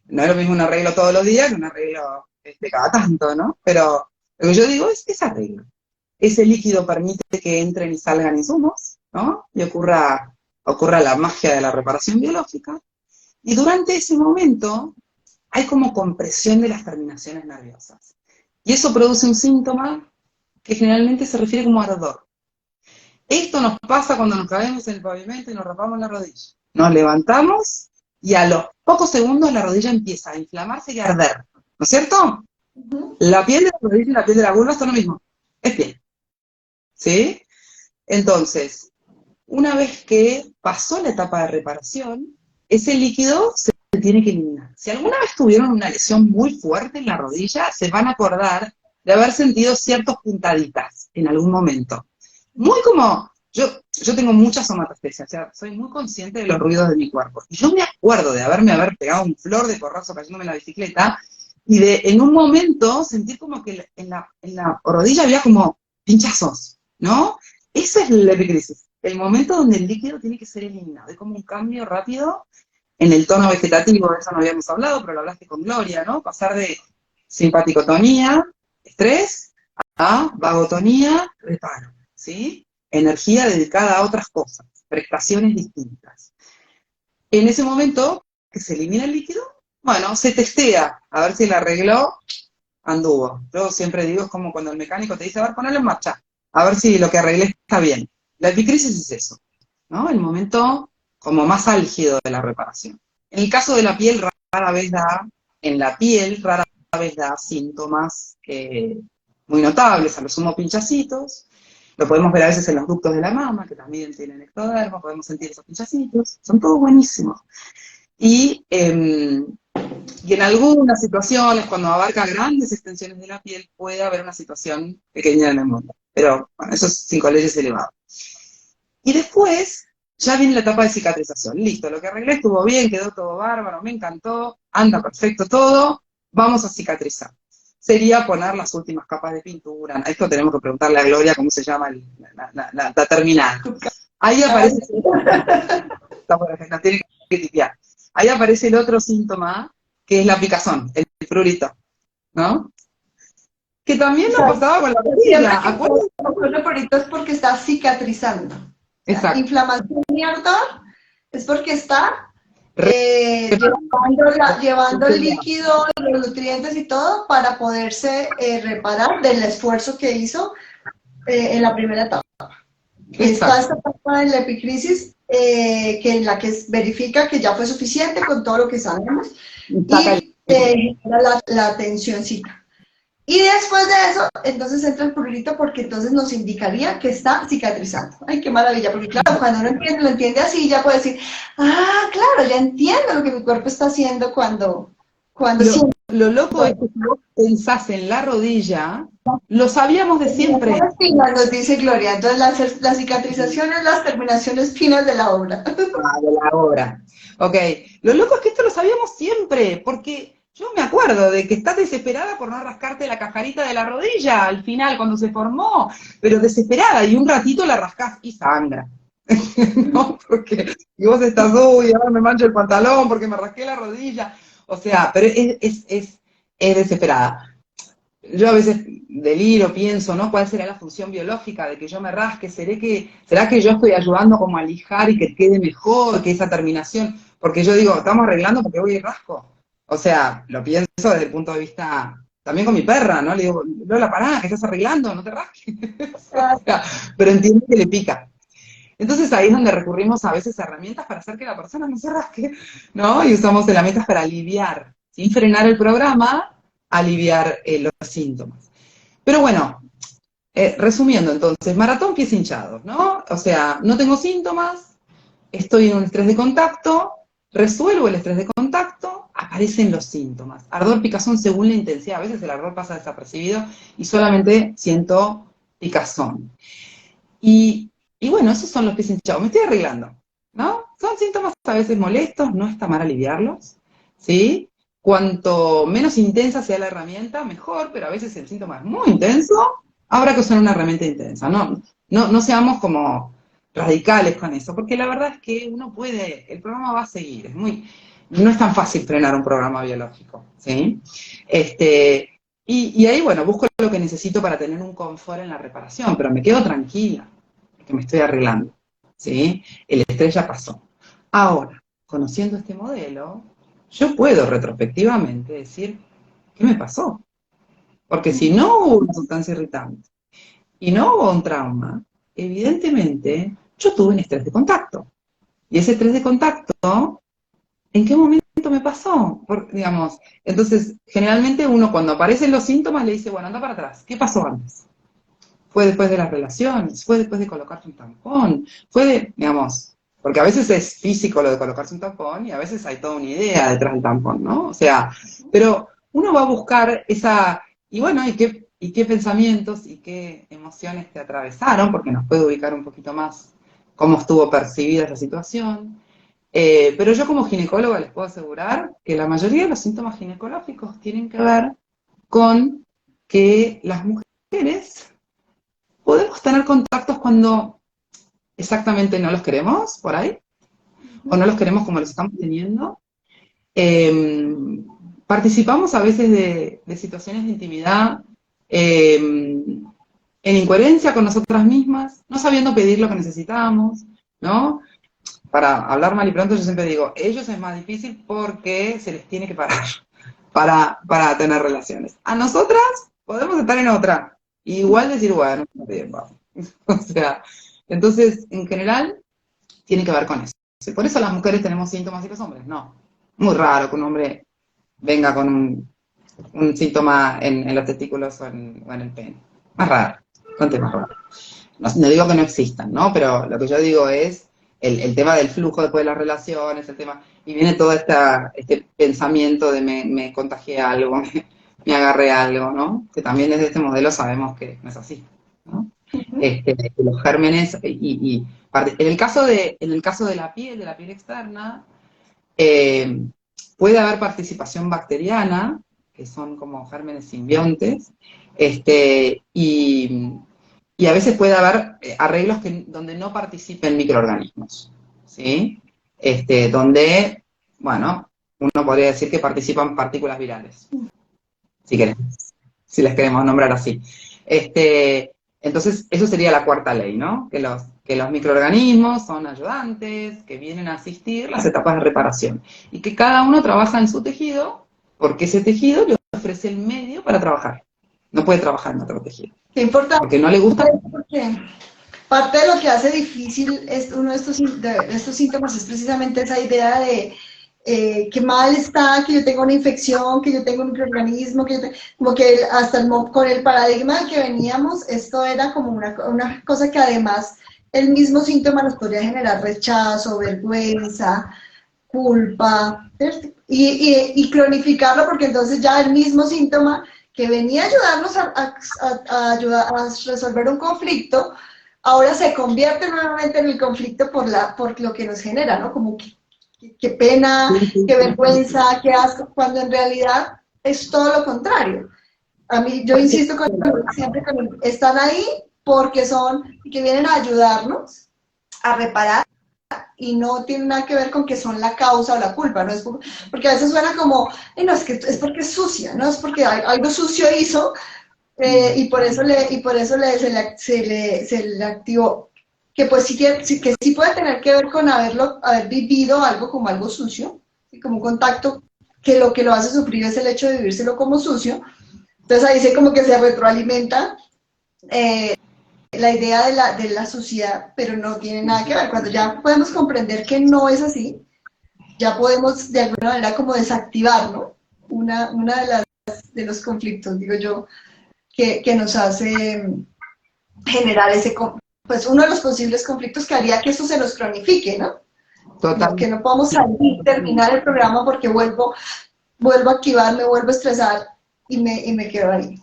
S2: No es lo mismo un arreglo todos los días que un arreglo cada tanto, ¿no? Pero lo que yo digo es arreglo. Ese líquido permite que entren y salgan insumos, ¿no? Y ocurra la magia de la reparación biológica. Y durante ese momento hay como compresión de las terminaciones nerviosas. Y eso produce un síntoma que generalmente se refiere como ardor. Esto nos pasa cuando nos caemos en el pavimento y nos rapamos la rodilla. Nos levantamos y a los pocos segundos la rodilla empieza a inflamarse y a arder. ¿No es cierto? La piel de la rodilla y la piel de la vulva son lo mismo. Es piel. ¿Sí? Entonces, una vez que pasó la etapa de reparación, ese líquido se tiene que eliminar. Si alguna vez tuvieron una lesión muy fuerte en la rodilla, se van a acordar de haber sentido ciertas puntaditas en algún momento. Muy como, yo tengo mucha somatopexia, o sea, soy muy consciente de los ruidos de mi cuerpo. Y yo me acuerdo de haber pegado un flor de porrazo cayéndome en la bicicleta, y de en un momento sentir como que en la rodilla había como pinchazos, ¿no? Esa es la epicrisis, el momento donde el líquido tiene que ser eliminado. Es como un cambio rápido en el tono vegetativo, de eso no habíamos hablado, pero lo hablaste con Gloria, ¿no? Pasar de simpaticotonía, estrés, a vagotonía, reparo, ¿sí? Energía dedicada a otras cosas, prestaciones distintas. En ese momento que se elimina el líquido, bueno, se testea, a ver si el arreglo anduvo. Yo siempre digo, es como cuando el mecánico te dice, a ver, ponelo en marcha, a ver si lo que arreglé está bien. La epicrisis es eso, ¿no? El momento como más álgido de la reparación. En el caso de la piel, rara vez da síntomas muy notables, a lo sumo pinchacitos. Lo podemos ver a veces en los ductos de la mama, que también tienen ectoderma, podemos sentir esos pinchacitos, son todos buenísimos. Y en algunas situaciones, cuando abarca grandes extensiones de la piel, puede haber una situación pequeña de neumonía. Pero, bueno, eso es 5 leyes elevado. Y después, ya viene la etapa de cicatrización. Listo, lo que arreglé estuvo bien, quedó todo bárbaro, me encantó, anda perfecto todo, vamos a cicatrizar. Sería poner las últimas capas de pintura. Esto tenemos que preguntarle a Gloria cómo se llama la terminal. Ahí aparece... tiene que tipear. Ahí aparece el otro síntoma, que es la picazón, el prurito, ¿no? Que también nos pasaba con la rodilla.
S1: El prurito es porque está cicatrizando.
S2: Exacto.
S1: Inflamación y ardor es porque está llevando el líquido, los nutrientes y todo para poderse reparar del esfuerzo que hizo en la primera etapa. Está esta etapa de la epicrisis que en la que verifica que ya fue suficiente con todo lo que sabemos y la tensioncita. Y después de eso, entonces entra el prurito porque entonces nos indicaría que está cicatrizando. ¡Ay, qué maravilla! Porque claro, cuando uno lo entiende así, ya puede decir, ah, claro, ya entiendo lo que mi cuerpo está haciendo cuando
S2: lo loco es que si vos pensás en la rodilla, lo sabíamos de siempre.
S1: Nos dice Gloria, entonces la cicatrización es las terminaciones finas de la obra.
S2: De la obra. Ok, lo loco es que esto lo sabíamos siempre, porque yo me acuerdo de que estás desesperada por no rascarte la cascarita de la rodilla al final, cuando se formó, pero desesperada, y un ratito la rascás y sangra. ¿No? Porque, y vos estás, uy, ahora me mancho el pantalón porque me rasqué la rodilla. O sea, pero es desesperada. Yo a veces deliro, pienso, ¿no? ¿Cuál será la función biológica de que yo me rasque? ¿Será que yo estoy ayudando como a lijar y que quede mejor, que esa terminación? Porque yo digo, estamos arreglando porque voy y rasco. O sea, lo pienso desde el punto de vista, también con mi perra, ¿no? Le digo, Lola, pará, que estás arreglando, no te rasques. O sea, pero entiendo que le pica. Entonces ahí es donde recurrimos a veces a herramientas para hacer que la persona no se rasque, ¿no? Y usamos herramientas para aliviar, sin frenar el programa, aliviar los síntomas. Pero bueno, resumiendo entonces, maratón pies hinchados, ¿no? O sea, no tengo síntomas, estoy en un estrés de contacto, resuelvo el estrés de contacto, aparecen los síntomas. Ardor, picazón según la intensidad. A veces el ardor pasa desapercibido y solamente siento picazón. Y bueno, esos son los pies hinchados. Me estoy arreglando, ¿no? Son síntomas a veces molestos, no está mal aliviarlos, ¿sí? Cuanto menos intensa sea la herramienta, mejor, pero a veces el síntoma es muy intenso, habrá que usar una herramienta intensa. No seamos como radicales con eso, porque la verdad es que uno puede, el programa va a seguir, no es tan fácil frenar un programa biológico, ¿sí? Y ahí, bueno, busco lo que necesito para tener un confort en la reparación, pero me quedo tranquila, que me estoy arreglando, ¿sí? El estrés ya pasó. Ahora, conociendo este modelo, yo puedo retrospectivamente decir, ¿qué me pasó? Porque si no hubo una sustancia irritante y no hubo un trauma, evidentemente yo tuve un estrés de contacto. Y ese estrés de contacto, ¿en qué momento me pasó? Digamos, entonces, generalmente uno cuando aparecen los síntomas le dice, bueno, anda para atrás, ¿qué pasó antes? Fue después de las relaciones, fue después de colocarte un tampón, digamos, porque a veces es físico lo de colocarse un tampón y a veces hay toda una idea detrás del tampón, ¿no? O sea, pero uno va a buscar y bueno, y qué pensamientos y qué emociones te atravesaron, porque nos puede ubicar un poquito más cómo estuvo percibida esa situación. Pero yo como ginecóloga les puedo asegurar que la mayoría de los síntomas ginecológicos tienen que ver con que las mujeres podemos tener contactos cuando exactamente no los queremos, por ahí, o no los queremos como los estamos teniendo. Eh, Participamos a veces de situaciones de intimidad en incoherencia con nosotras mismas, no sabiendo pedir lo que necesitamos, ¿no? Para hablar mal y pronto yo siempre digo, ellos es más difícil porque se les tiene que parar para tener relaciones. A nosotras podemos estar en otra, igual decir, bueno, bien, vamos. O sea, entonces, en general, tiene que ver con eso. Por eso las mujeres tenemos síntomas y los hombres no. Muy raro que un hombre venga con un síntoma en los testículos o en el pene. Más raro, bastante más raro. No digo que no existan, ¿no? Pero lo que yo digo es el tema del flujo después de las relaciones, el tema, y viene todo este pensamiento de me contagié algo, me agarré algo, ¿no? Que también desde este modelo sabemos que no es así, ¿no? Los gérmenes, en el caso de la piel externa, eh, puede haber participación bacteriana, que son como gérmenes simbiontes, y a veces puede haber arreglos donde no participen microorganismos, ¿sí? Donde, bueno, uno podría decir que participan partículas virales, si queremos, si les queremos nombrar así. Entonces, eso sería la cuarta ley, ¿no? Que los microorganismos son ayudantes, que vienen a asistir las etapas de reparación, y que cada uno trabaja en su tejido, porque ese tejido le ofrece el medio para trabajar. No puede trabajar en otro tejido.
S1: Qué importante,
S2: Porque no le gusta.
S1: porque parte de lo que hace difícil uno de estos síntomas es precisamente esa idea de que mal está, que yo tengo una infección, que yo tengo un microorganismo, como que hasta con el paradigma del que veníamos, esto era como una cosa que además el mismo síntoma nos podría generar rechazo, vergüenza, culpa, ¿cierto? Y cronificarlo porque entonces ya el mismo síntoma que venía a ayudarnos a ayudar a resolver un conflicto, ahora se convierte nuevamente en el conflicto por lo que nos genera, ¿no? Como que qué pena, qué vergüenza, qué asco, cuando en realidad es todo lo contrario. A mí, yo insisto siempre están ahí porque que vienen a ayudarnos a reparar y no tiene nada que ver con que son la causa o la culpa, ¿no? Porque a veces suena como, no, es que es porque es sucia, ¿no? Es porque algo sucio hizo y por eso se le activó. Que pues que sí puede tener que ver con haber vivido algo como algo sucio, ¿sí? Como un contacto que lo hace sufrir es el hecho de vivírselo como sucio. Entonces ahí se como que se retroalimenta la idea de la suciedad, pero no tiene nada que ver. Cuando ya podemos comprender que no es así, ya podemos de alguna manera como desactivar, ¿no? Una de los conflictos, digo yo, que nos hace generar pues uno de los posibles conflictos que haría que eso se nos cronifique, ¿no?
S2: Total.
S1: Que no podamos salir, terminar el programa porque vuelvo a activarme, vuelvo a estresar y me quedo ahí.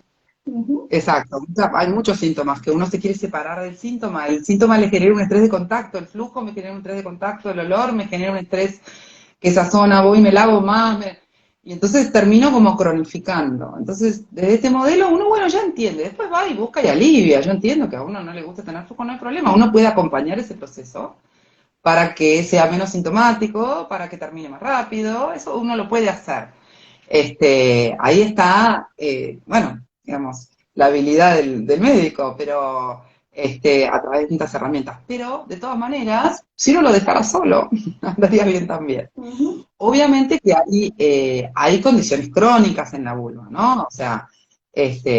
S2: Exacto, hay muchos síntomas, que uno se quiere separar del síntoma, el síntoma le genera un estrés de contacto, el flujo me genera un estrés de contacto, el olor me genera un estrés que esa zona voy y me lavo más, y entonces termino como cronificando. Entonces, desde este modelo uno, bueno, ya entiende, después va y busca y alivia, yo entiendo que a uno no le gusta tener flujo, no hay problema, uno puede acompañar ese proceso para que sea menos sintomático, para que termine más rápido, eso uno lo puede hacer. Ahí está, bueno, digamos, la habilidad del médico, pero a través de distintas herramientas. Pero, de todas maneras, si uno lo dejara solo, andaría bien también. Obviamente que hay condiciones crónicas en la vulva, ¿no? O sea,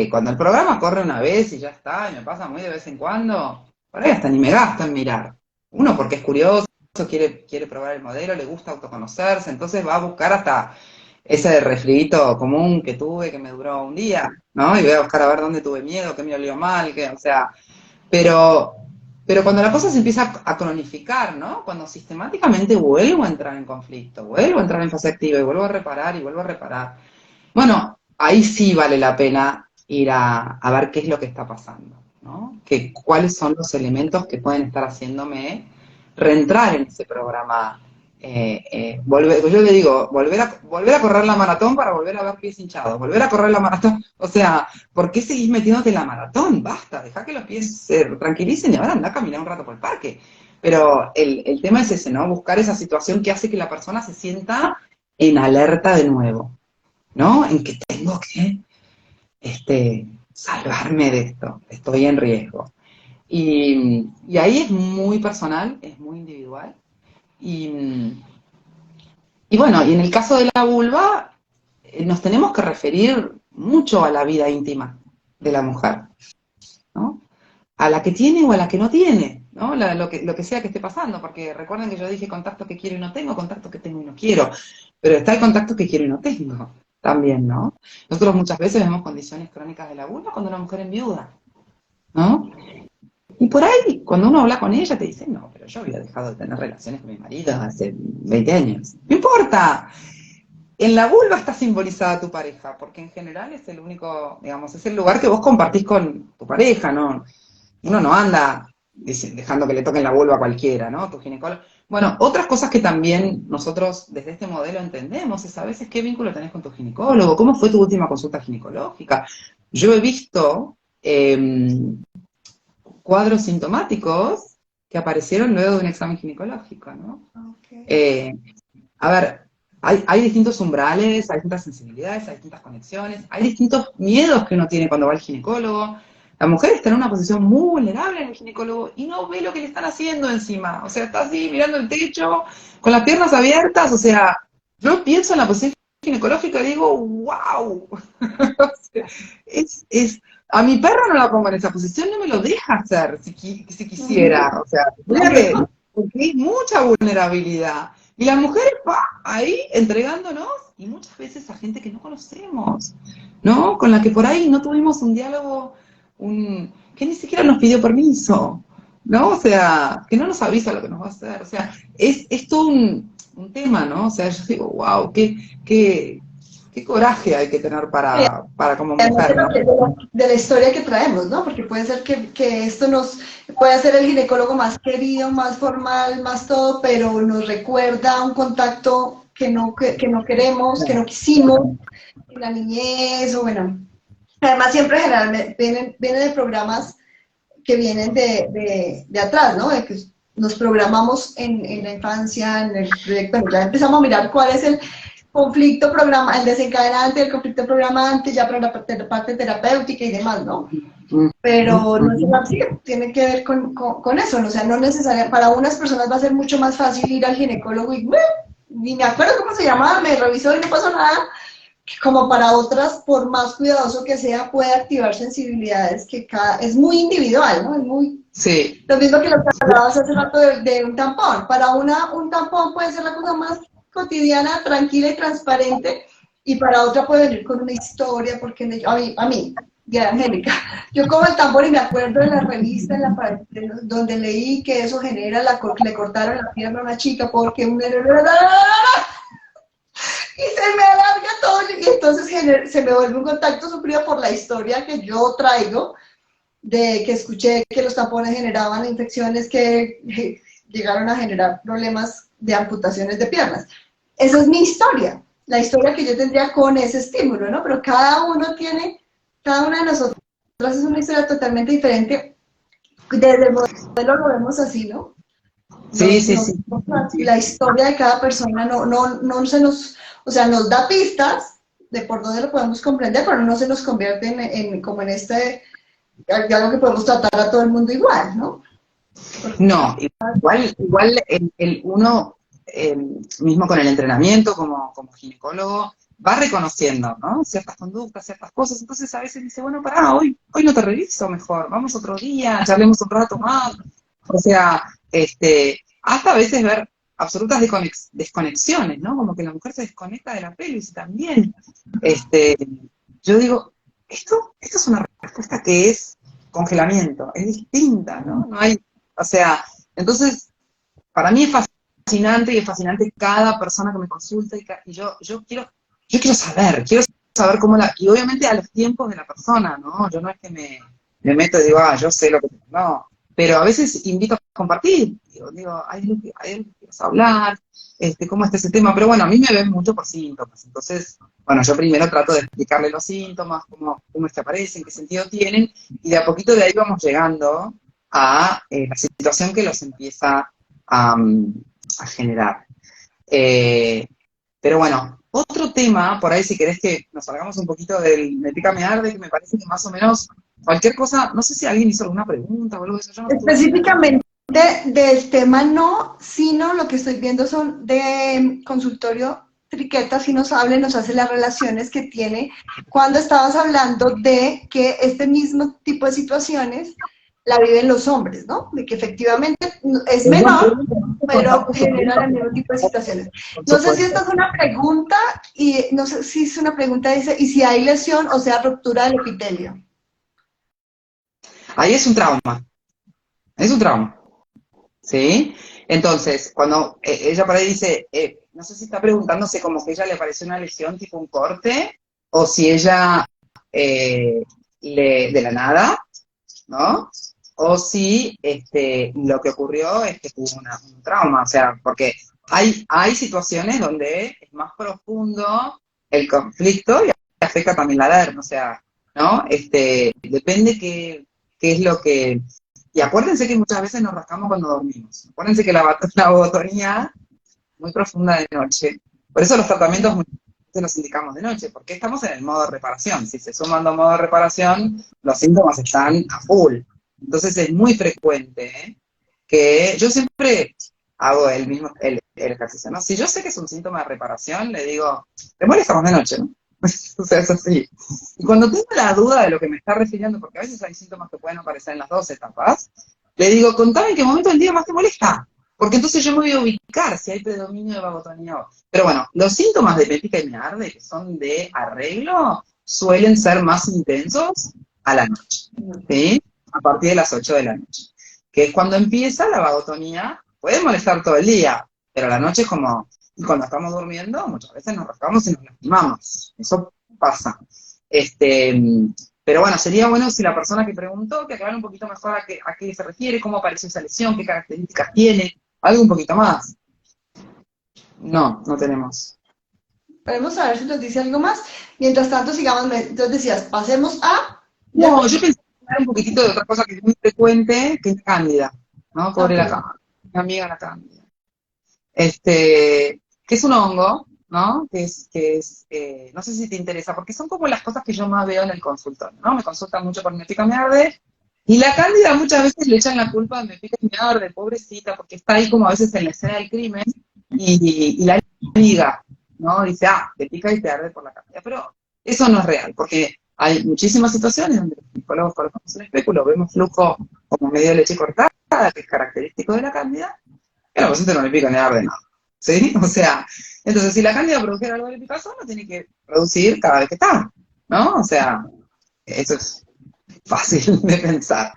S2: cuando el programa corre una vez y ya está, y me pasa muy de vez en cuando, por ahí hasta ni me gasto en mirar. Uno porque es curioso, quiere probar el modelo, le gusta autoconocerse, entonces va a buscar hasta ese resfriito común que tuve, que me duró un día, ¿no? Y voy a buscar a ver dónde tuve miedo, qué me olió mal, o sea, pero cuando la cosa se empieza a cronificar, ¿no? Cuando sistemáticamente vuelvo a entrar en conflicto, vuelvo a entrar en fase activa y vuelvo a reparar y vuelvo a reparar, bueno, ahí sí vale la pena ir a ver qué es lo que está pasando, ¿no? Cuáles son los elementos que pueden estar haciéndome reentrar en ese programa. Yo le digo, volver a correr la maratón para volver a ver pies hinchados, volver a correr la maratón, o sea, ¿por qué seguís metiéndote en la maratón? Basta, deja que los pies se tranquilicen y ahora anda a caminar un rato por el parque. Pero el tema es ese, ¿no? Buscar esa situación que hace que la persona se sienta en alerta de nuevo, ¿no? En que tengo que salvarme de esto, estoy en riesgo. Y ahí es muy personal, es muy individual. Y bueno, y en el caso de la vulva, nos tenemos que referir mucho a la vida íntima de la mujer, ¿no? A la que tiene o a la que no tiene, ¿no? Lo que sea que esté pasando, porque recuerden que yo dije contacto que quiero y no tengo, contacto que tengo y no quiero, pero está el contacto que quiero y no tengo también, ¿no? Nosotros muchas veces vemos condiciones crónicas de la vulva cuando una mujer es viuda, ¿no? Y por ahí, cuando uno habla con ella, te dice, no, pero yo había dejado de tener relaciones con mi marido hace 20 años. No importa. En la vulva está simbolizada tu pareja, porque en general es el único, digamos, es el lugar que vos compartís con tu pareja, ¿no? Uno no anda dejando que le toquen la vulva a cualquiera, ¿no? Tu ginecólogo. Bueno, otras cosas que también nosotros desde este modelo entendemos es a veces qué vínculo tenés con tu ginecólogo, cómo fue tu última consulta ginecológica. Yo he visto cuadros sintomáticos que aparecieron luego de un examen ginecológico, ¿no? Okay. A ver, hay distintos umbrales, hay distintas sensibilidades, hay distintas conexiones, hay distintos miedos que uno tiene cuando va al ginecólogo. La mujer está en una posición muy vulnerable en el ginecólogo y no ve lo que le están haciendo encima. O sea, está así mirando el techo, con las piernas abiertas. O sea, yo pienso en la posición ginecológica y digo, wow. O sea, a mi perro no la pongo en esa posición, no me lo deja hacer si quisiera. O sea, porque es mucha vulnerabilidad. Y las mujeres, ahí entregándonos, y muchas veces a gente que no conocemos, ¿no? Con la que por ahí no tuvimos un diálogo, que ni siquiera nos pidió permiso, ¿no? O sea, que no nos avisa lo que nos va a hacer. O sea, es todo un tema, ¿no? O sea, yo digo, wow, qué coraje hay que tener para como mujer, ¿no?
S1: De la historia que traemos, ¿no? Porque puede ser que esto puede ser el ginecólogo más querido, más formal, más todo, pero nos recuerda un contacto que no queremos, que no quisimos en la niñez, o bueno, además siempre generalmente vienen de programas que vienen de atrás, ¿no? De que nos programamos en la infancia, en el proyecto, bueno, ya empezamos a mirar cuál es el conflicto programa, el desencadenante, el conflicto programante, ya para la parte terapéutica y demás, ¿no? Pero no es así, tiene que ver con eso, ¿no? O sea, no necesariamente, para unas personas va a ser mucho más fácil ir al ginecólogo y ni me acuerdo cómo se llamaba, me revisó y no pasó nada, como para otras, por más cuidadoso que sea, puede activar sensibilidades que es muy individual, ¿no? Es muy...
S2: Sí.
S1: Lo mismo que lo que hablabas hace rato de un tampón. Para un tampón puede ser la cosa más cotidiana, tranquila y transparente, y para otra puede venir con una historia, porque a mí, ya Angélica, yo como el tambor y me acuerdo de la revista donde leí que eso genera, le cortaron la pierna a una chica porque un... Y se me alarga todo, y entonces se me vuelve un contacto sufrido por la historia que yo traigo, de que escuché que los tampones generaban infecciones que llegaron a generar problemas de amputaciones de piernas. Esa es mi historia, la historia que yo tendría con ese estímulo, ¿no? Pero cada una de nosotros es una historia totalmente diferente. Desde el modelo lo vemos así, ¿no?
S2: Sí, sí, sí.
S1: La historia de cada persona no se nos, o sea, nos da pistas de por dónde lo podemos comprender, pero no se nos convierte como en algo que podemos tratar a todo el mundo igual, ¿no?
S2: No, igual uno, mismo con el entrenamiento como ginecólogo, va reconociendo, ¿no? Ciertas conductas, ciertas cosas, entonces a veces dice, bueno, pará, hoy no te reviso mejor, vamos otro día, charlemos un rato más. O sea, hasta a veces ver absolutas desconexiones, ¿no? Como que la mujer se desconecta de la pelvis también. Yo digo, esto es una respuesta que es congelamiento, es distinta, ¿no? No hay, o sea, entonces, para mí es fascinante y es fascinante cada persona que me consulta y yo quiero saber cómo y obviamente a los tiempos de la persona, ¿no? Yo no es que me meto y digo, yo sé lo que, no, pero a veces invito a compartir, digo, hay algo que quieres hablar, cómo está ese tema, pero bueno, a mí me ven mucho por síntomas, entonces, bueno, yo primero trato de explicarle los síntomas, cómo es que aparecen, qué sentido tienen, y de a poquito de ahí vamos llegando a la situación que los empieza a generar. Pero bueno, otro tema, por ahí si querés que nos salgamos un poquito del Me pica me arde, que me parece que más o menos cualquier cosa, no sé si alguien hizo alguna pregunta o algo de eso, yo no estuve
S1: Específicamente del tema no, sino lo que estoy viendo son de consultorio Triqueta, si nos habla y nos hace las relaciones que tiene cuando estabas hablando de que este mismo tipo de situaciones la viven los hombres, ¿no? De que efectivamente es menor, pero genera el mismo tipo de situaciones. No sé si esta es una pregunta, y no sé si es una pregunta, dice, y si hay lesión, o sea, ruptura del epitelio.
S2: Ahí es un trauma, ¿sí? Entonces, cuando ella por ahí dice, no sé si está preguntándose como que a ella le pareció una lesión tipo un corte, o si ella de la nada, ¿no? O si lo que ocurrió es que tuvo un trauma, o sea, porque hay situaciones donde es más profundo el conflicto y afecta también la dermis, o sea, ¿no? Depende qué es lo que... Y acuérdense que muchas veces nos rascamos cuando dormimos. Acuérdense que la vagotonía muy profunda de noche. Por eso los tratamientos muchas veces los indicamos de noche, porque estamos en el modo de reparación. Si se suman al modo de reparación, los síntomas están a full. Entonces es muy frecuente que yo siempre hago el ejercicio, ¿no? Si yo sé que es un síntoma de reparación, le digo, te molestamos de noche, ¿no? O sea, es así. Y cuando tengo la duda de lo que me está refiriendo, porque a veces hay síntomas que pueden aparecer en las dos etapas, le digo, contame en qué momento del día más te molesta. Porque entonces yo me voy a ubicar si hay predominio de vagotonía o no. Pero bueno, los síntomas de me pica y me arde, que son de arreglo, suelen ser más intensos a la noche, ¿sí? A partir de las 8 de la noche. Que es cuando empieza la vagotonía, puede molestar todo el día, pero a la noche es como... Y cuando estamos durmiendo, muchas veces nos rascamos y nos lastimamos. Eso pasa. Pero bueno, sería bueno si la persona que preguntó que aclare un poquito mejor a qué se refiere, cómo apareció esa lesión, qué características tiene, algo un poquito más. No, no tenemos.
S1: Vamos a ver si nos dice algo más. Mientras tanto, sigamos, entonces decías, pasemos a... ¿Ya?
S2: No, yo pensé hablar un poquitito de otra cosa que es muy frecuente, que es cándida, ¿no? Pobre
S1: Ok.
S2: la cándida, mi amiga la cándida. Que es un hongo, ¿no? No sé si te interesa, porque son como las cosas que yo más veo en el consultorio, ¿no? Me consultan mucho por me pica, me arde, y la cándida muchas veces le echan la culpa de me pica y me arde, pobrecita, porque está ahí como a veces en la escena del crimen, y la liga, ¿no? Dice, te pica y te arde por la cándida, pero eso no es real, porque hay muchísimas situaciones donde los psicólogos colocamos un espéculo, vemos flujo como medio de leche cortada, que es característico de la cándida, y a la paciente no le pica ni arde nada. ¿Sí? O sea, entonces si la cándida produjera algo de picazón, lo tiene que producir cada vez que está, ¿no? O sea, eso es fácil de pensar.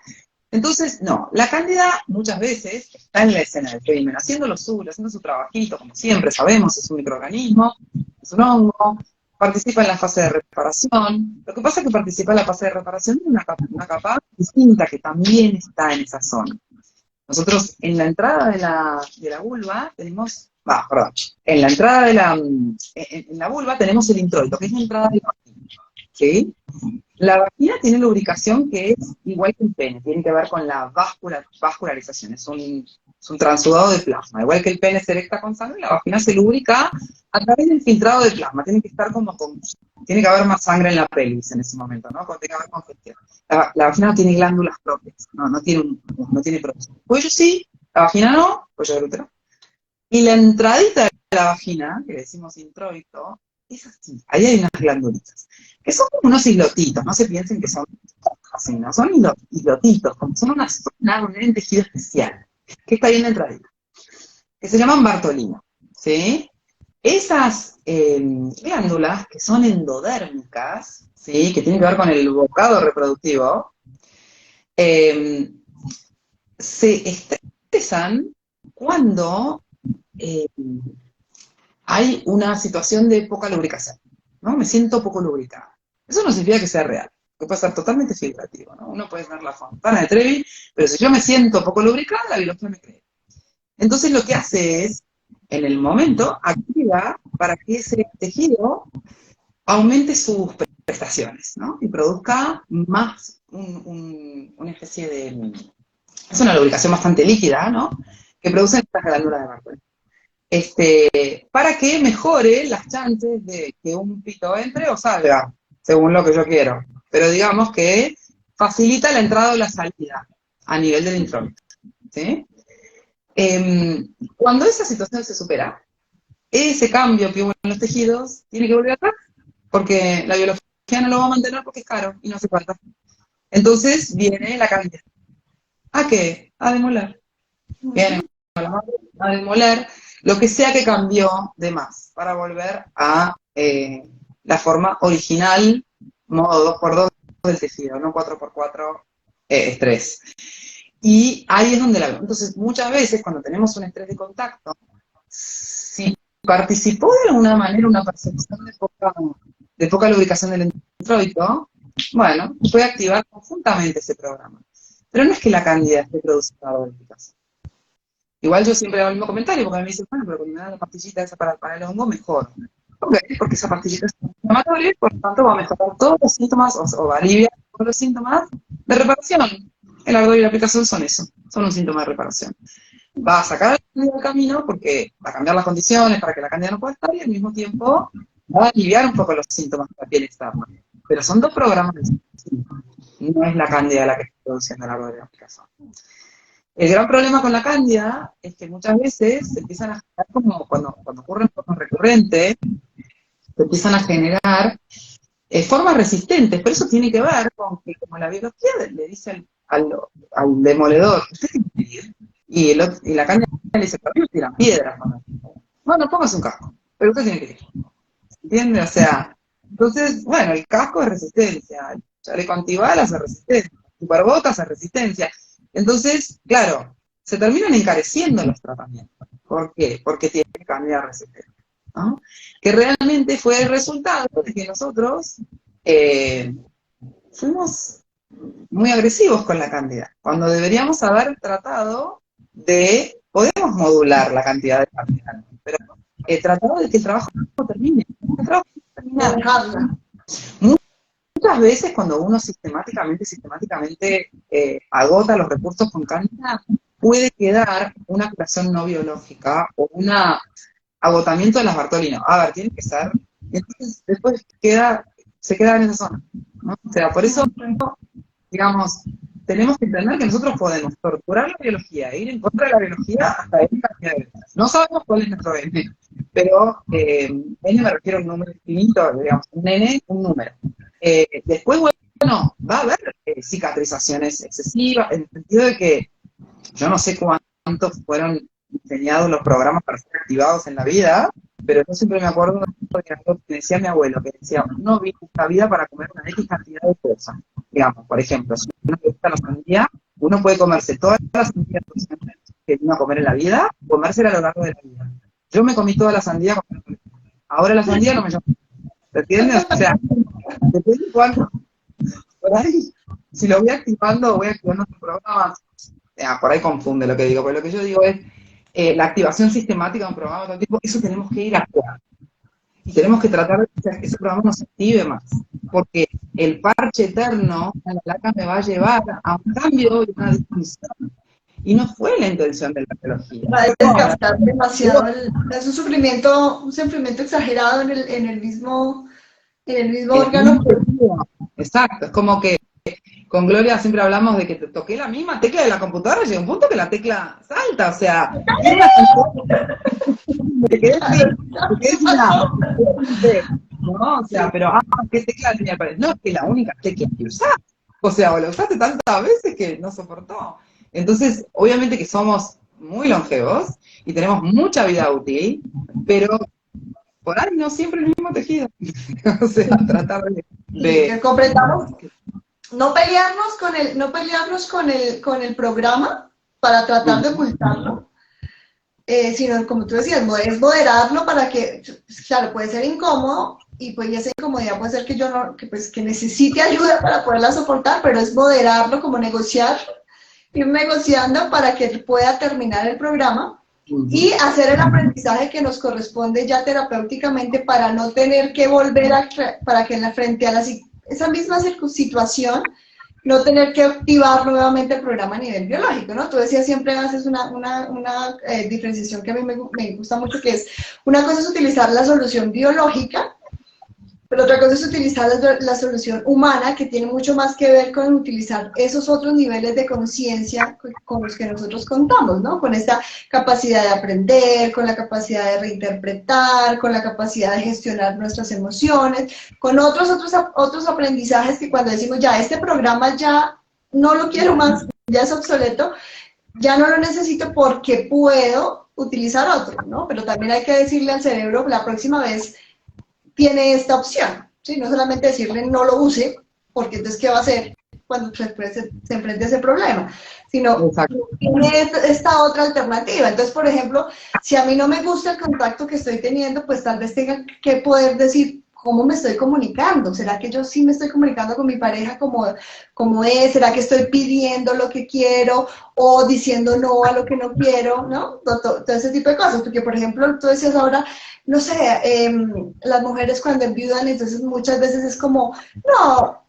S2: Entonces, no, la cándida muchas veces está en la escena del crimen, haciendo lo suyo, haciendo su trabajito, como siempre sabemos, es un microorganismo, es un hongo, participa en la fase de reparación. Lo que pasa es que participa en la fase de reparación de una capa distinta que también está en esa zona. Nosotros en la entrada de la vulva tenemos, perdón, en la entrada en la vulva tenemos el introito, que es la entrada de la vagina, ¿sí? La vagina tiene lubricación que es igual que el pene, tiene que ver con la vascularización, es un transudado de plasma. Igual que el pene se erecta con sangre, la vagina se lubrica a través del filtrado de plasma, tiene que estar tiene que haber más sangre en la pelvis en ese momento, ¿no? Tiene que haber congestión. La vagina no tiene glándulas propias, no tiene producción. Cuello sí, la vagina no, cuello del útero. Y la entradita de la vagina, que le decimos introito, es así, ahí hay unas glandulitas, que son como unos islotitos, no se piensen que son así, no, son islotitos, como son un tejido especial, que está ahí en la entradita, que se llaman Bartolina, ¿sí? Esas glándulas, que son endodérmicas, ¿sí? Que tienen que ver con el bocado reproductivo, eh, se estresan cuando eh, hay una situación de poca lubricación, ¿no? Me siento poco lubricada. Eso no significa que sea real, que puede ser totalmente figurativo, ¿no? Uno puede ver la fontana de Trevi, pero si yo me siento poco lubricada, la biología me cree. Entonces lo que hace es, en el momento, activa para que ese tejido aumente sus prestaciones, ¿no? Y produzca más una especie de... Es una lubricación bastante líquida, ¿no? Que producen estas glándulas de Bartolini. Para que mejore las chances de que un pito entre o salga, según lo que yo quiero. Pero digamos que facilita la entrada o la salida a nivel del introito, ¿sí? Cuando esa situación se supera, ese cambio que hubo en los tejidos tiene que volver atrás, porque la biología no lo va a mantener porque es caro y no hace falta. Entonces viene la cándida. ¿A qué? A demoler. Viene a demoler lo que sea que cambió de más, para volver a la forma original, modo 2x2 del tejido, no 4x4 estrés. Y ahí es donde la veo. Entonces, muchas veces cuando tenemos un estrés de contacto, si participó de alguna manera una percepción de poca lubricación del introito, bueno, puede activar conjuntamente ese programa. Pero no es que la cándida esté produciendo algo de lubricación. Igual yo siempre hago el mismo comentario, porque a mí me dicen, bueno, pero cuando me dan la pastillita esa para el hongo, mejor. ¿Por qué? Porque esa pastillita es inflamatoria y por lo tanto va a mejorar todos los síntomas, o va a aliviar todos los síntomas de reparación. El ardor y la aplicación son eso, son un síntoma de reparación. Va a sacar a la cándida del camino porque va a cambiar las condiciones para que la cándida no pueda estar y al mismo tiempo va a aliviar un poco los síntomas de la piel externa. Pero son dos programas distintos. No es la cándida la que está produciendo el ardor y la aplicación. El gran problema con la cándida es que muchas veces se empiezan a generar, como cuando ocurre en forma recurrente, se empiezan a generar formas resistentes, pero eso tiene que ver con que como la biología le dice al demoledor, usted tiene que ir, y la cándida le dice, para mí me tiran piedras, bueno, póngase un casco, pero usted tiene que ir, ¿entiende? O sea, entonces, bueno, el casco es resistencia, el chaleco antibalas es resistencia, el superbotas es resistencia. Entonces, claro, se terminan encareciendo los tratamientos. ¿Por qué? Porque tiene que cambiar resistencia, ¿no? Que realmente fue el resultado de que nosotros fuimos muy agresivos con la cantidad, cuando deberíamos haber tratado de, podemos modular la cantidad de cantidad, pero tratado de que el trabajo no termine, el trabajo no termina.
S1: Dejarla.
S2: Muchas veces cuando uno sistemáticamente agota los recursos con cantidad, puede quedar una activación no biológica o un agotamiento de las Bartolino. A ver, tiene que ser, y entonces después se queda en esa zona, ¿no? O sea, por eso, digamos, tenemos que entender que nosotros podemos torturar la biología, ir en contra de la biología hasta N cantidad de veces. No sabemos cuál es nuestro N, pero N me refiero a un número infinito, digamos, un N, un número. Después, bueno, va a haber cicatrizaciones excesivas, en el sentido de que yo no sé cuántos fueron diseñados los programas para ser activados en la vida, pero yo siempre me acuerdo de algo que decía mi abuelo, que decía, uno vive esta vida para comer una X cantidad de cosas. Digamos, por ejemplo, si uno le gusta la sandía, uno puede comerse todas las sandías que vino a comer en la vida, comérsela a lo largo de la vida. Yo me comí toda la sandía, ahora la sandía no me llama. ¿Se entiende? O sea, depende de cuánto. Por ahí, si lo voy activando otro programa, por ahí confunde lo que digo, pero lo que yo digo es la activación sistemática de un programa de todo tipo, eso tenemos que ir a actuar. Y tenemos que tratar de que ese programa no se active más, porque el parche eterno a la larga me va a llevar a un cambio y una disfunción. Y no fue la intención de la biología.
S1: Va a desgastar demasiado, es un sufrimiento exagerado en el mismo órgano.
S2: Exacto, es como que con Gloria siempre hablamos de que te toqué la misma tecla de la computadora y llega un punto que la tecla salta, o sea, te quedé sin nada, ¿no? O sea, pero, ¿qué tecla tenía? No, es que la única tecla que usás, o sea, o la usaste tantas veces que no soportó. Entonces, obviamente que somos muy longevos y tenemos mucha vida útil, pero por ahí no siempre el mismo tejido. O sea, tratar de
S1: que completamos. No pelearnos con el programa para tratar de ocultarlo, sino, como tú decías, es moderarlo para que, claro, puede ser incómodo, y pues esa incomodidad puede ser que yo no, que necesite ayuda para poderla soportar, pero es moderarlo, como negociar, ir negociando para que pueda terminar el programa y hacer el aprendizaje que nos corresponde ya terapéuticamente para no tener que volver para que frente a esa misma situación, no tener que activar nuevamente el programa a nivel biológico, ¿no? Tú decías, siempre haces una diferenciación que a mí me gusta mucho, que es, una cosa es utilizar la solución biológica, pero otra cosa es utilizar la solución humana, que tiene mucho más que ver con utilizar esos otros niveles de conciencia con los que nosotros contamos, ¿no? Con esta capacidad de aprender, con la capacidad de reinterpretar, con la capacidad de gestionar nuestras emociones, con otros aprendizajes que cuando decimos, ya, este programa ya no lo quiero más, ya es obsoleto, ya no lo necesito porque puedo utilizar otro, ¿no? Pero también hay que decirle al cerebro, la próxima vez tiene esta opción, ¿sí? No solamente decirle no lo use, porque entonces ¿qué va a hacer cuando se enfrente a ese problema? Sino tiene esta otra alternativa. Entonces, por ejemplo, si a mí no me gusta el contacto que estoy teniendo, pues tal vez tenga que poder decir cómo me estoy comunicando. ¿Será que yo sí me estoy comunicando con mi pareja como es? ¿Será que estoy pidiendo lo que quiero o diciendo no a lo que no quiero? ¿No? Todo ese tipo de cosas. Porque, por ejemplo, tú decías ahora, no sé, las mujeres cuando enviudan, entonces muchas veces es como, no,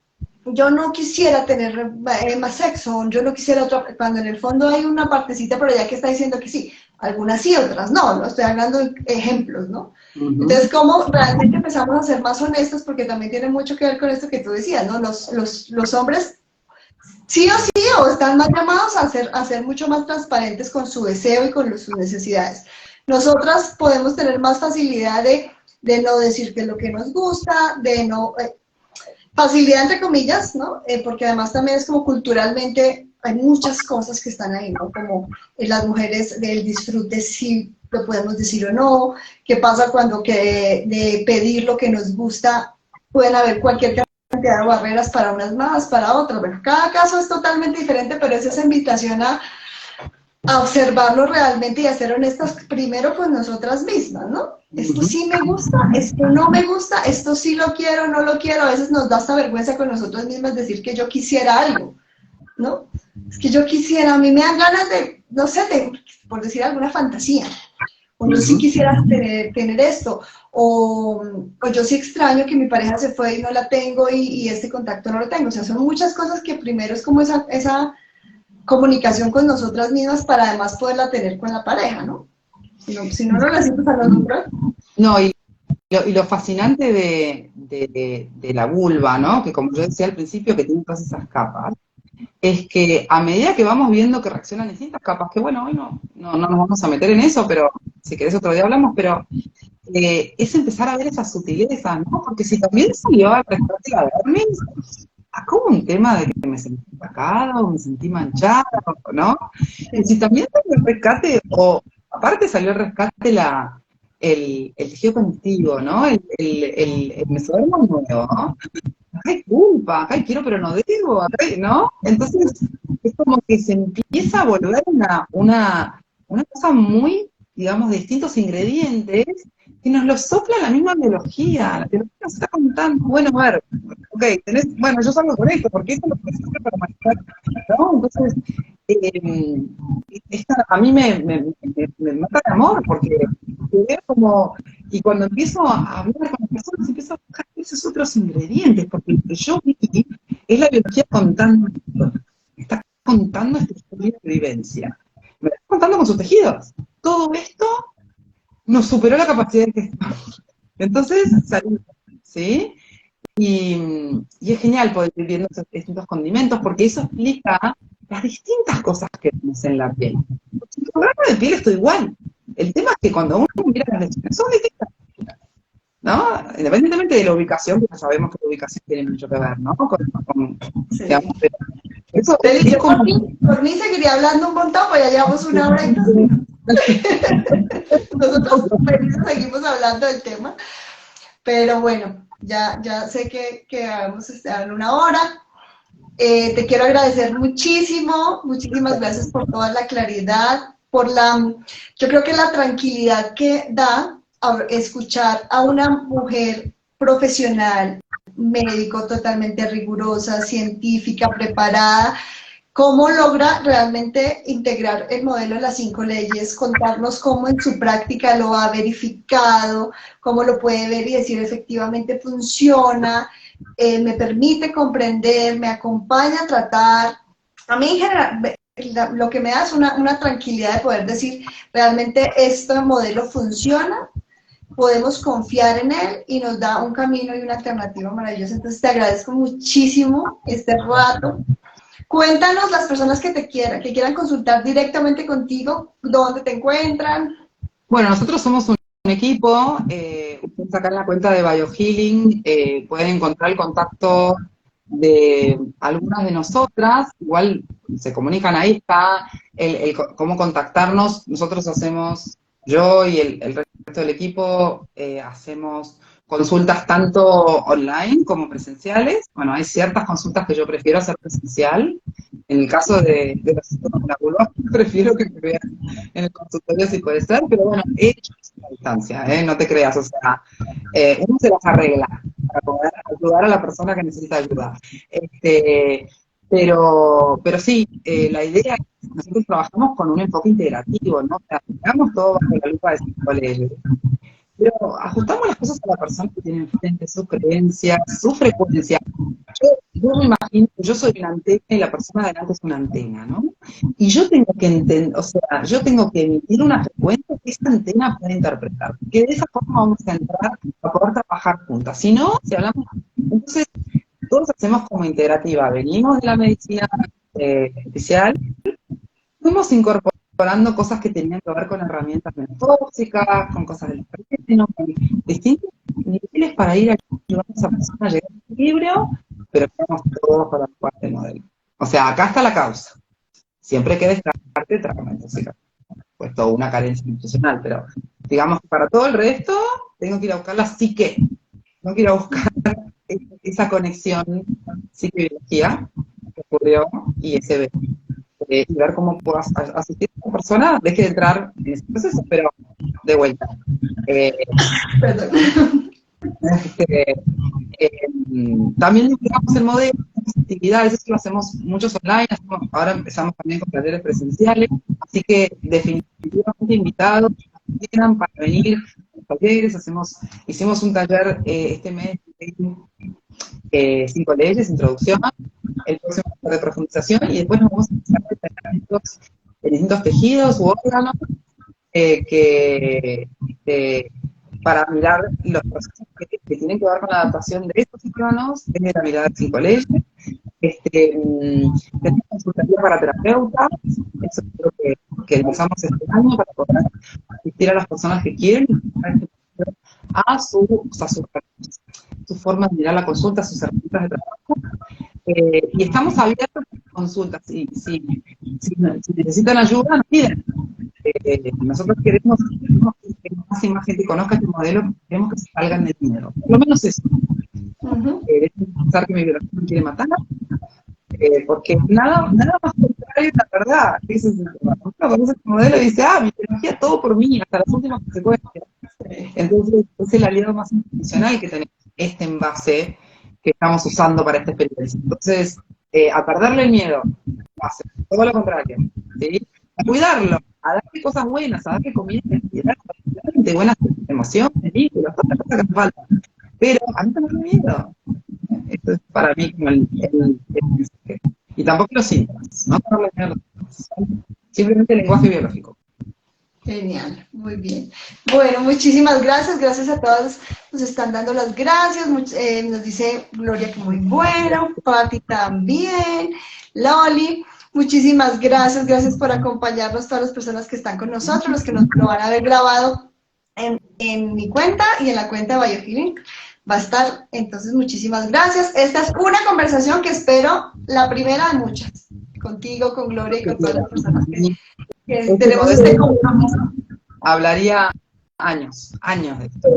S1: yo no quisiera tener más sexo, yo no quisiera otro, cuando en el fondo hay una partecita por allá que está diciendo que sí, algunas sí, otras no, estoy hablando de ejemplos, ¿no? Entonces, ¿cómo realmente empezamos a ser más honestos? Porque también tiene mucho que ver con esto que tú decías, ¿no? Los hombres sí o sí, o están más llamados a ser mucho más transparentes con su deseo y con sus necesidades. Nosotras podemos tener más facilidad de no decir qué es lo que nos gusta, de no... facilidad entre comillas, ¿no? Porque además también es como culturalmente hay muchas cosas que están ahí, ¿no? Como las mujeres del disfrute, si lo podemos decir o no, qué pasa cuando de pedir lo que nos gusta, pueden haber cualquier cantidad de barreras para unas más, para otras. Bueno, cada caso es totalmente diferente, pero es esa invitación a a observarlo realmente y a ser honestas primero con nosotras mismas, ¿no? Esto sí me gusta, esto no me gusta, esto sí lo quiero, no lo quiero. A veces nos da hasta vergüenza con nosotras mismas decir que yo quisiera algo, ¿no? Es que yo quisiera, a mí me dan ganas de, no sé, por decir alguna fantasía, o yo sí quisiera tener esto, o yo sí extraño que mi pareja se fue y no la tengo y este contacto no lo tengo. O sea, son muchas cosas que primero es como esa comunicación con nosotras mismas para además poderla tener con la pareja, ¿no? Si no lo hacemos a nosotras.
S2: No, y lo fascinante de la vulva, ¿no? Que como yo decía al principio, que tiene todas esas capas, es que a medida que vamos viendo que reaccionan distintas capas, que bueno, hoy no nos vamos a meter en eso, pero si querés otro día hablamos, pero es empezar a ver esas sutilezas, ¿no? Porque si también salió al rescate la dermis, hubo un tema de que me sentí atacada o me sentí manchada, ¿no? Y si también salió el rescate, o aparte salió el rescate el tejido conectivo, ¿no? El mesodermo nuevo, ¿no? Acá hay culpa, acá hay quiero pero no debo, acá ¿no? Entonces es como que se empieza a volver una cosa muy, digamos, de distintos ingredientes que nos lo sopla la misma biología. La biología nos está contando, bueno, a ver, ok, bueno, yo salgo con esto, porque esto es lo que sirve para manejar, ¿no? Entonces, a mí me mata de amor, porque veo como, y cuando empiezo a hablar con las personas, empiezo a buscar esos otros ingredientes, porque lo que yo vi es la biología contando, me está contando esta historia de vivencia, me está contando con sus tejidos. Todo esto nos superó la capacidad de gestión. Entonces, salimos, ¿sí? Y es genial poder ir viendo esos distintos condimentos, porque eso explica las distintas cosas que vemos en la piel. En el programa de piel estoy igual. El tema es que cuando uno mira las lesiones, son distintas, ¿no? Independientemente de la ubicación, porque sabemos que la ubicación tiene mucho que ver, ¿no?
S1: Sí.
S2: Digamos, eso
S1: Yo
S2: como...
S1: por mí seguiría hablando un montón, pues ya llevamos 1 hora y 2 minutos. Nosotros felices seguimos hablando del tema, pero bueno, ya sé que vamos a estar en 1 hora. Te quiero agradecer muchísimo, muchísimas gracias por toda la claridad, yo creo que la tranquilidad que da escuchar a una mujer profesional, médico totalmente rigurosa, científica, preparada, cómo logra realmente integrar el modelo de las 5 leyes, contarnos cómo en su práctica lo ha verificado, cómo lo puede ver y decir efectivamente funciona, me permite comprender, me acompaña a tratar. A mí en general, lo que me da es una tranquilidad de poder decir, realmente este modelo funciona, podemos confiar en él y nos da un camino y una alternativa maravillosa. Entonces te agradezco muchísimo este rato. Cuéntanos las personas que quieran consultar directamente contigo, dónde te encuentran.
S2: Bueno, nosotros somos un equipo, ustedes acá en la cuenta de BioHealing pueden encontrar el contacto de algunas de nosotras, igual se comunican, ahí está cómo contactarnos. Nosotros hacemos, yo y el resto del equipo, hacemos consultas tanto online como presenciales. Bueno, hay ciertas consultas que yo prefiero hacer presencial. En el caso de los síntomas de la vulva, prefiero que me vean en el consultorio si puede ser, pero bueno, he hecho a distancia, no te creas, o sea, uno se las arregla para poder ayudar a la persona que necesita ayuda. Pero sí, la idea es que nosotros trabajamos con un enfoque integrativo, ¿no? O sea, miramos todo bajo la lupa de 5 leyes. Pero ajustamos las cosas a la persona que tiene enfrente, sus creencias, su frecuencia. Yo me imagino que yo soy una antena y la persona de adelante es una antena, ¿no? Y yo tengo que entender, o sea, yo tengo que emitir una frecuencia que esta antena puede interpretar. Que de esa forma vamos a entrar a poder trabajar juntas. Si no, si hablamos, entonces todos hacemos como integrativa. Venimos de la medicina especial, fuimos incorporando cosas que tenían que ver con herramientas menos tóxicas, con cosas del terreno, con distintos niveles para ir ayudando a esa persona a llegar al equilibrio, pero estamos todos para la parte del modelo. O sea, acá está la causa. Siempre que descarte tratamiento tóxica. Pues toda una carencia nutricional, pero digamos que para todo el resto tengo que ir a buscar la psique. Tengo que ir a buscar esa conexión psique-biología que ocurrió y ese y ver cómo puedo asistir a esta persona, deje de entrar en ese proceso, pero de vuelta.
S1: Perdón.
S2: Este, también divulgamos el modelo, actividades, eso lo hacemos muchos online, ahora empezamos también con talleres presenciales, así que definitivamente invitados quieran para venir a los talleres, hicimos un taller este mes de 5 leyes, introducción, el próximo de profundización, y después nos vamos a empezar a tener distintos tejidos u órganos para mirar los procesos que tienen que ver con la adaptación de estos órganos desde la mirada de 5 leyes. Tenemos consultoría para terapeutas, eso creo que empezamos este año para poder asistir a las personas que quieren a su forma de mirar la consulta, sus herramientas de trabajo. Y estamos abiertos a consultas. Si necesitan ayuda, nos piden. Nosotros queremos que más y más gente conozca este modelo, queremos que se salgan del dinero. Por lo menos eso. Pensar que mi biología me quiere matar, porque nada más contrario, la verdad. Uno conoce este modelo y dice, mi biología todo por mí, hasta las últimas consecuencias. Entonces, es el aliado más institucional que tenemos, este envase que estamos usando para esta experiencia. Entonces, a perderle el miedo, a hacer todo lo contrario, ¿sí? A cuidarlo, a darle cosas buenas, a darle comida de buenas emociones, vínculos, todas las cosas que nos faltan. Pero a mí también me da miedo. Esto es para mí como el mensaje. Y tampoco los síntomas, no darle miedo a los síntomas, simplemente el lenguaje biológico.
S1: Genial, muy bien. Bueno, muchísimas gracias a todos, nos están dando las gracias, nos dice Gloria que muy bueno, Pati también, Loli, muchísimas gracias por acompañarnos, todas las personas que están con nosotros, los que nos lo van a haber grabado en mi cuenta y en la cuenta de Biohealing, va a estar, entonces muchísimas gracias. Esta es una conversación que espero, la primera de muchas, contigo, con Gloria y con todas las personas que tenemos este compromiso.
S2: Hablaría años de esto.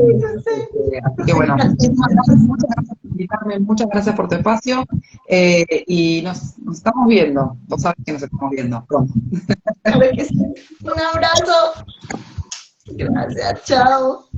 S2: Así que bueno, muchas gracias por invitarme, muchas gracias por tu espacio, y nos estamos viendo, vos sabés que nos estamos viendo pronto.
S1: Claro que sí. Un abrazo. Gracias, chao.